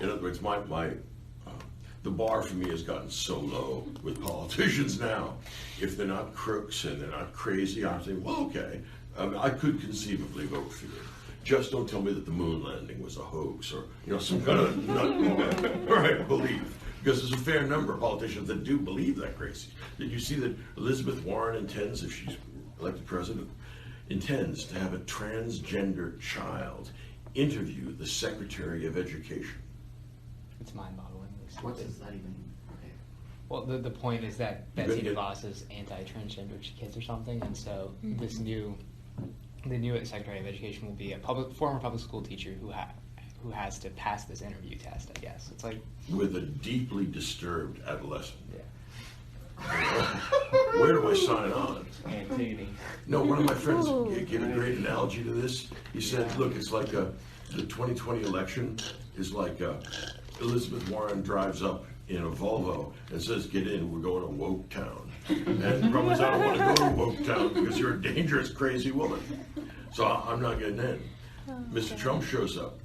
In other words, the bar for me has gotten so low with politicians now. If they're not crooks and they're not crazy, I'm saying, well, okay, I could conceivably vote for you. Just don't tell me that the moon landing was a hoax or some kind of nut belief. Because there's a fair number of politicians that do believe that crazy. Did you see that Elizabeth Warren intends, if she's elected president, intends to have a transgender child interview the Secretary of Education? It's mind-boggling. What does that even? Okay. Well, the point is that You're Betsy gonna get- DeVos is anti-transgender kids or something, and so the new Secretary of Education will be a former public school teacher who has to pass this interview test, I guess. It's like, With a deeply disturbed adolescent. yeah. Where do I sign on? Antigone. No, one of my friends Ooh. gave a great analogy to this. He said, look, it's like the 2020 election is like Elizabeth Warren drives up in a Volvo and says, get in, we're going to woke town. And the problem is I don't want to go to woke town because you're a dangerous, crazy woman. So I'm not getting in. Mr. Trump shows up.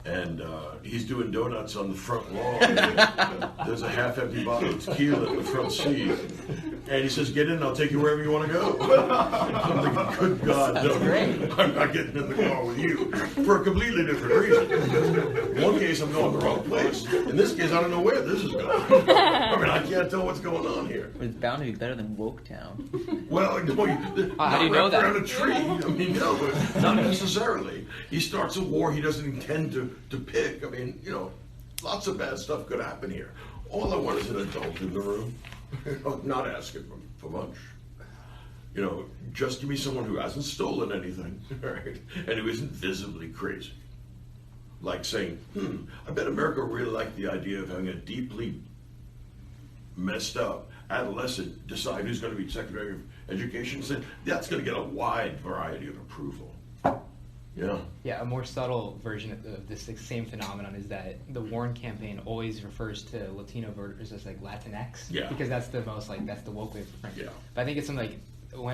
And he's doing donuts on the front lawn. There's a half-empty bottle of tequila in the front seat. And he says, get in, I'll take you wherever you want to go. I'm thinking, good God, no, I'm not getting in the car with you. For a completely different reason. In one case, I'm going the wrong place. In this case, I don't know where this is going. I mean, I can't tell what's going on here. But it's bound to be better than Woke Town. Well, no, How do you know not that? around a tree. I mean, no, but not necessarily. He starts a war he doesn't intend to pick. I mean, you know, lots of bad stuff could happen here. All I want is an adult in the room, not asking for much. You know, just give me someone who hasn't stolen anything, right? And who isn't visibly crazy. Like saying, I bet America really liked the idea of having a deeply messed up adolescent decide who's going to be Secretary of Education. So that's going to get a wide variety of approval. Yeah. Yeah, a more subtle version of this same phenomenon is that the Warren campaign always refers to Latino voters as like Latinx. Yeah. Because that's the most like, that's the woke way of referring. Yeah. But I think it's something like,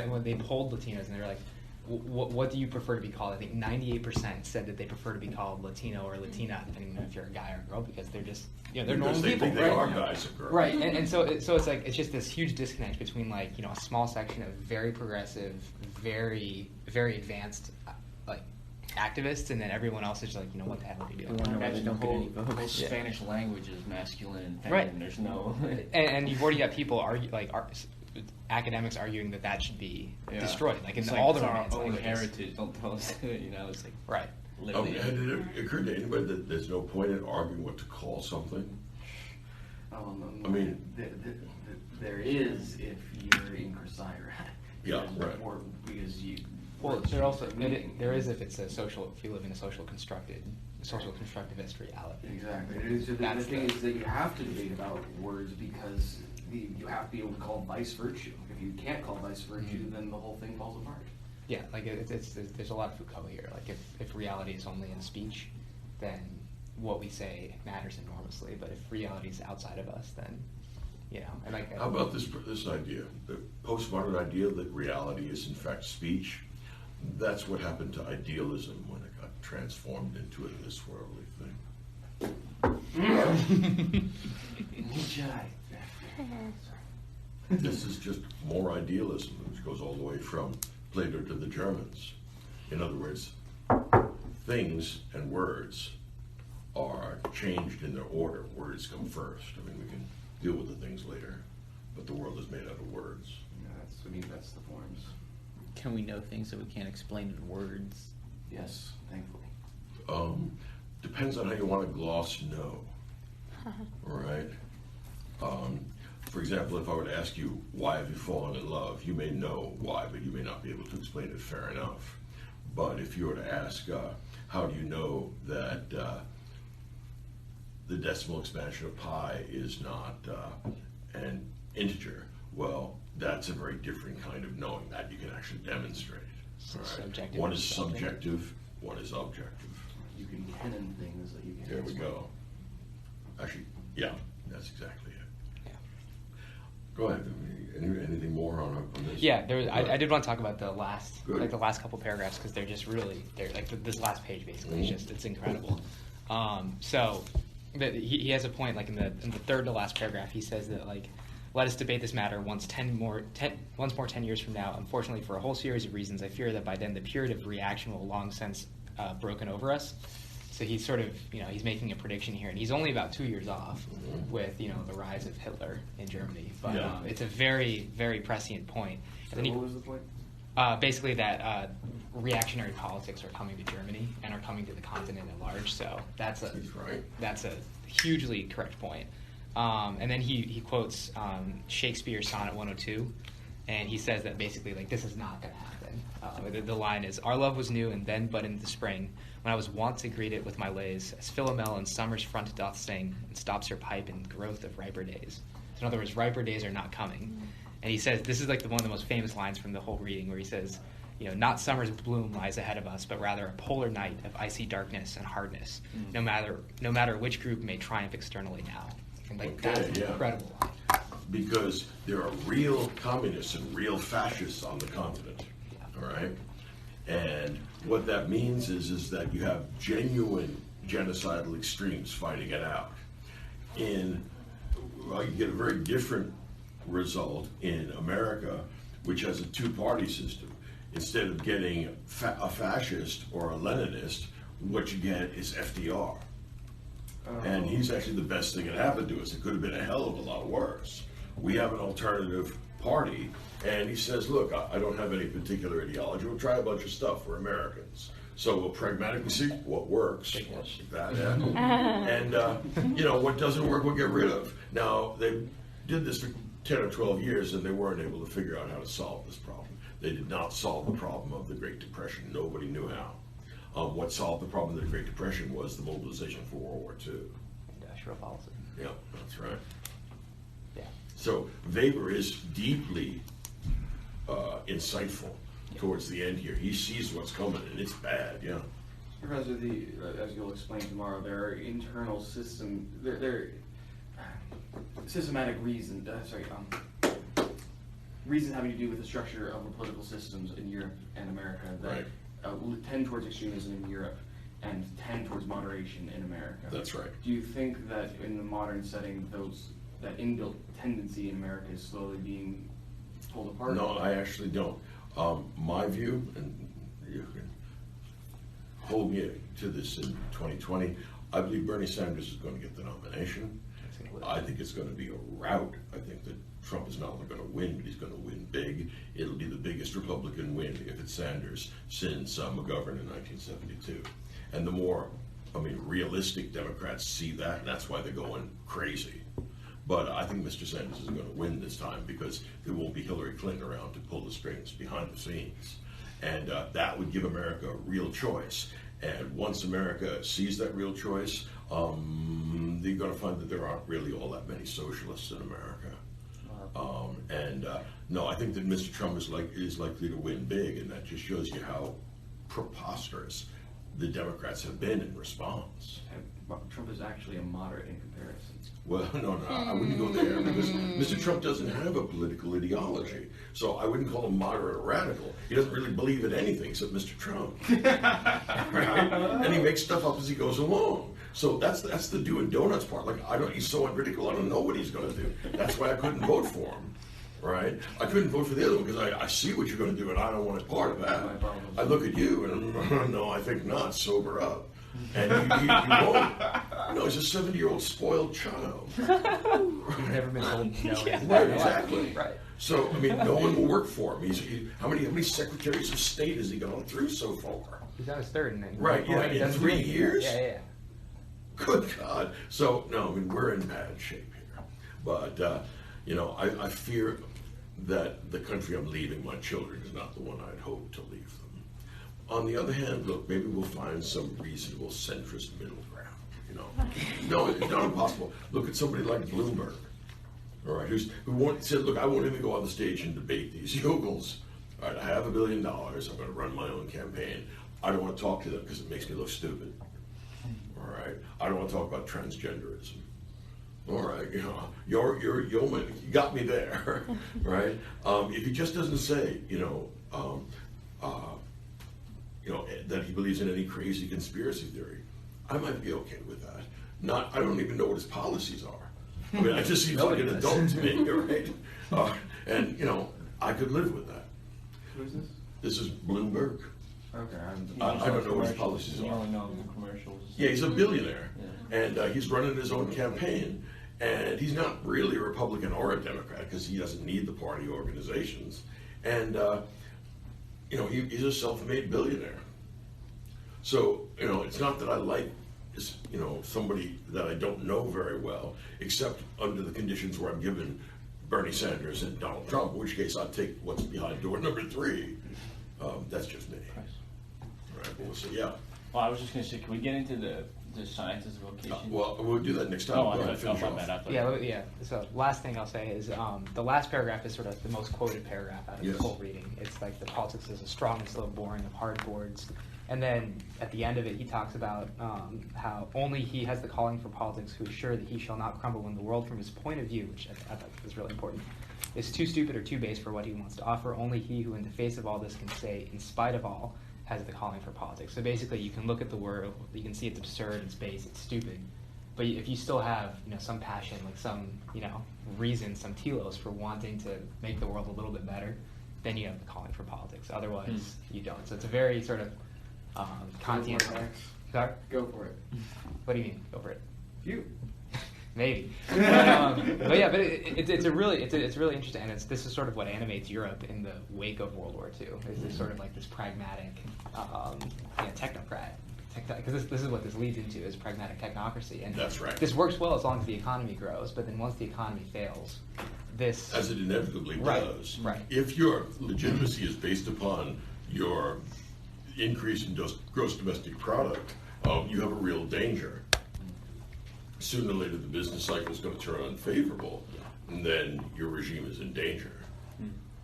when they polled Latinos and they were like, what do you prefer to be called? I think 98% said that they prefer to be called Latino or Latina, depending on if you're a guy or a girl, because they're just, you know, they're Because normal they people, think they right? are guys and girls. Right, and so it's like, it's just this huge disconnect between like, you know, a small section of very progressive, very, very advanced, like, activists, and then everyone else is like, you know, what the hell are you doing? We wonder why they Imagine don't the get any whole votes. Yeah. Spanish language is masculine and feminine. Right. There's no. And you've already got people academics arguing that should be Yeah. destroyed, like in It's all the it's our Romance own languages. heritage. Don't tell us, you know, it's like Right. literally. Had it occurred to anybody that there's no point in arguing what to call something? I mean- there is if you're in Cursai, Yeah, right. Or because you. Well, there is if it's a social, if you live in a social constructivist reality. Exactly. It is, the That's thing the- is that you have to debate about words because you have to be able to call vice virtue. If you can't call vice virtue, then the whole thing falls apart. Yeah, like there's a lot of Foucault here. Like if reality is only in speech, then what we say matters enormously. But if reality is outside of us, then, you know, and like. How about this idea, the postmodern idea that reality is in fact speech? That's what happened to idealism when it got transformed into a this worldly thing. This is just more idealism, which goes all the way from Plato to the Germans. In other words, things and words are changed in their order. Words come first. I mean, we can deal with the things later, but the world is made out of words. Yeah, that's the forms. Can we know things that we can't explain in words? Yes, thankfully. Depends on how you want to gloss no. Right? For example, if I were to ask you, why have you fallen in love? You may know why, but you may not be able to explain it fair enough. But if you were to ask, how do you know that the decimal expansion of pi is not an integer? Well, that's a very different kind of knowing that you can actually demonstrate. So All right? subjective One is is something. subjective, one is objective. You can canon things that you can't. There we explain. go. Actually, yeah, that's exactly it. Yeah. Go ahead. Anything more on this? Yeah, I did want to talk about the last, Good. like the last couple paragraphs, because they're just really, they're like this last page basically. It's just, it's incredible. So he has a point, like in the third to last paragraph, he says that like, let us debate this matter once more 10 years from now. Unfortunately, for a whole series of reasons, I fear that by then the period of reaction will long since broken over us. So he's sort of, he's making a prediction here, and he's only about 2 years off with, the rise of Hitler in Germany. But Yeah. it's a very, very prescient point. So And then what was the point? basically that reactionary politics are coming to Germany and are coming to the continent at large. So that's a He's right. that's a hugely correct point. And then he quotes Shakespeare's Sonnet 102, and he says that basically like this is not going to happen. The line is, "Our love was new, and then but in the spring, when I was wont to greet it with my lays, as Philomel in summer's front doth sing, and stops her pipe in growth of riper days." So in other words, riper days are not coming. And he says, this is like one of the most famous lines from the whole reading, where he says, not summer's bloom lies ahead of us, but rather a polar night of icy darkness and hardness, no matter which group may triumph externally now. And like Okay, that's yeah. incredible. Because there are real communists and real fascists on the continent, all right? And what that means is that you have genuine genocidal extremes fighting it out. You get a very different result in America, which has a two-party system. Instead of getting a fascist or a Leninist, what you get is FDR. And he's actually the best thing that happened to us. It could have been a hell of a lot worse. We have an alternative party, and he says, look, I don't have any particular ideology. We'll try a bunch of stuff. We're Americans. So we'll pragmatically see what works. That, and, what doesn't work, we'll get rid of. Now, they did this for 10 or 12 years, and they weren't able to figure out how to solve this problem. They did not solve the problem of the Great Depression. Nobody knew how. What solved the problem of the Great Depression was the mobilization for World War II. Industrial policy. Yeah, that's right. Yeah. So Weber is deeply insightful towards the end here. He sees what's coming, and it's bad, yeah. Professor, as you'll explain tomorrow, there are internal systematic reasons, reasons having to do with the structure of the political systems in Europe and America that tend towards extremism in Europe and tend towards moderation in America. That's right. Do you think that in the modern setting, that inbuilt tendency in America is slowly being pulled apart? No, I actually don't. My view, and you can hold me to this in 2020, I believe Bernie Sanders is going to get the nomination. I think it's going to be a rout. I think that Trump is not only going to win, but he's going to win big. It'll be the biggest Republican win, if it's Sanders, since McGovern in 1972. And the more, realistic Democrats see that, and that's why they're going crazy. But I think Mr. Sanders is going to win this time because there won't be Hillary Clinton around to pull the strings behind the scenes. And that would give America a real choice. And once America sees that real choice, they're going to find that there aren't really all that many socialists in America. No, I think that Mr. Trump is likely to win big, and that just shows you how preposterous the Democrats have been in response. Trump is actually a moderate in comparison. Well, no, I wouldn't go there because Mr. Trump doesn't have a political ideology. So I wouldn't call him moderate or radical. He doesn't really believe in anything except Mr. Trump. Right? And he makes stuff up as he goes along. So that's the doing donuts part. He's so unpredictable, I don't know what he's going to do. That's why I couldn't vote for him. Right? I couldn't vote for the other one because I see what you're going to do and I don't want a part of that. I look at you and no, I think not. Sober up. And you won't. No, he's a 70-year-old spoiled child. You've never been told no. Right, exactly. Right. So, no one will work for him. How many secretaries of state has he gone through so far? He's on his third, and then Right, yeah, in 3 years? Yeah. Good God. So, no, we're in bad shape here. But, I fear that the country I'm leaving my children is not the one I'd hoped to leave them. On the other hand, look, maybe we'll find some reasonable centrist middle ground, No, it's not impossible. Look at somebody like Bloomberg, all right, who said, look, I won't even go on the stage and debate these yokels. All right, I have $1 billion. I'm going to run my own campaign. I don't want to talk to them because it makes me look stupid. All right, I don't want to talk about transgenderism. All right, you got me there, right? If he just doesn't say, that he believes in any crazy conspiracy theory, I might be okay with that. I don't even know what his policies are. It just seems like an adult to me, right? And I could live with that. Who is this? This is Bloomberg. Okay, I don't know what his policies You are. only know him from commercials. Yeah, he's a billionaire, Yeah. and he's running his own campaign, and he's not really a Republican or a Democrat because he doesn't need the party organizations, and he's a self-made billionaire. So it's not that I like somebody that I don't know very well, except under the conditions where I'm given Bernie Sanders and Donald Trump, in which case I'd take what's behind door number 3. That's just me. All right, we'll see. Yeah. Well, I was just gonna say, can we get into the sciences of vocation? Well, we'll do that next time. Oh, Go I ahead, thought, finish my off. bad, I thought. Yeah. So last thing I'll say is the last paragraph is sort of the most quoted paragraph out of Yes. the whole reading. It's like the politics is a strong and slow boring of hard boards. And then at the end of it, he talks about how only he has the calling for politics who is sure that he shall not crumble when the world from his point of view, which I thought was really important, is too stupid or too base for what he wants to offer. Only he who in the face of all this can say, in spite of all, has the calling for politics. So basically you can look at the world, you can see it's absurd, it's base, it's stupid. But if you still have some passion, like some reason, some telos for wanting to make the world a little bit better, then you have the calling for politics. Otherwise, you don't. So it's a very sort of Kantian. Sorry? Go for it. What do you mean? Go for it. You. Maybe. But it's really interesting, and this is sort of what animates Europe in the wake of World War II. Is this sort of like this pragmatic technocrat. Because this is what this leads into, is pragmatic technocracy. And That's right. This works well as long as the economy grows, but then once the economy fails, this... As it inevitably does. Right. If your legitimacy is based upon your increase in gross domestic product, you have a real danger. Sooner or later, the business cycle is going to turn unfavorable, and then your regime is in danger.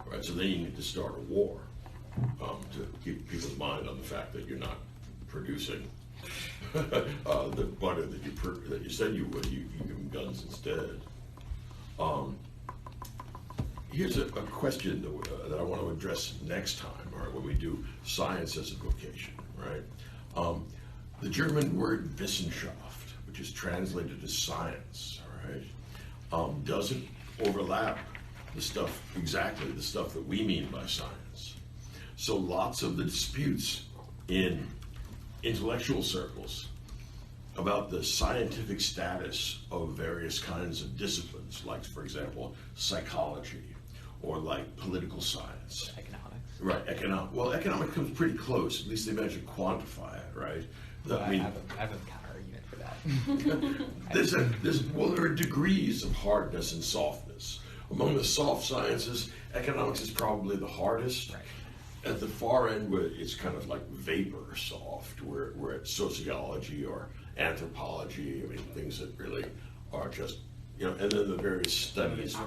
Right. So then you need to start a war to keep people's mind on the fact that you're not producing the butter that you said you would. You give them guns instead. Here's a question that I want to address next time, or when we do science as a vocation, right? The German word Wissenschaft, which is translated as science, all right, doesn't overlap the stuff that we mean by science. So lots of the disputes in intellectual circles about the scientific status of various kinds of disciplines, like, for example, psychology, or like political science. Economics. Right, well, economics comes pretty close. At least they managed to quantify it, right? I have a counter-argument for that. There are degrees of hardness and softness. Among the soft sciences, economics is probably the hardest. Right. At the far end, where it's kind of like vapor soft, where it's sociology or anthropology, things that really are just, and then the various studies.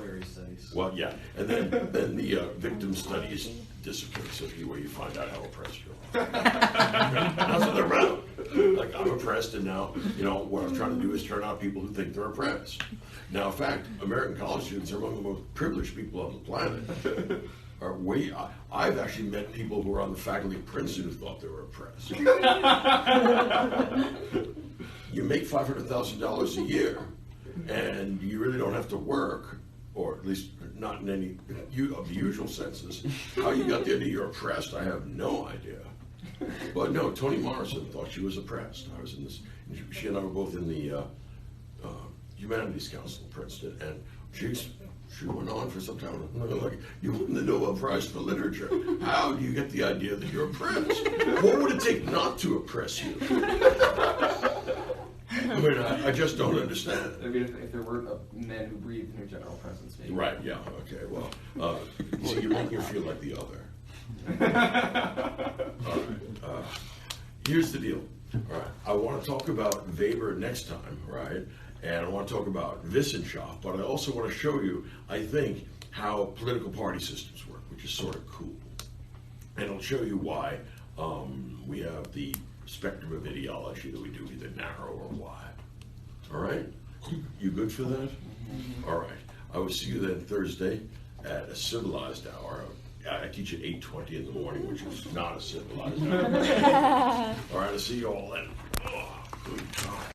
Well, yeah, and then the victim studies discipline, so where you find out how oppressed you are. That's what they're about. Like, I'm oppressed, and now, what I'm trying to do is turn out people who think they're oppressed. Now, in fact, American college students are among the most privileged people on the planet. I've actually met people who were on the faculty of Princeton who thought they were oppressed. You make $500,000 a year, and you really don't have to work, or at least not in any of the usual senses. How you got the idea you're oppressed, I have no idea. But no, Toni Morrison thought she was oppressed. I was in this. She and I were both in the Humanities Council at Princeton, and she went on for some time. Like, you won the Nobel Prize for Literature. How do you get the idea that you're oppressed? What would it take not to oppress you? I just don't understand. If there were men who breathed in your general presence, maybe. Right, yeah, okay, well, so you're making her feel like the other. All right, here's the deal. All right, I want to talk about Weber next time, right? And I want to talk about Wissenschaft, but I also want to show you, I think, how political party systems work, which is sort of cool. And I'll show you why we have the spectrum of ideology that we do, either narrow or wide. All right? You good for that? All right. I will see you then Thursday at a civilized hour. I teach at 8:20 in the morning, which is not a civilized hour. All right, I'll see you all then. Oh, good time.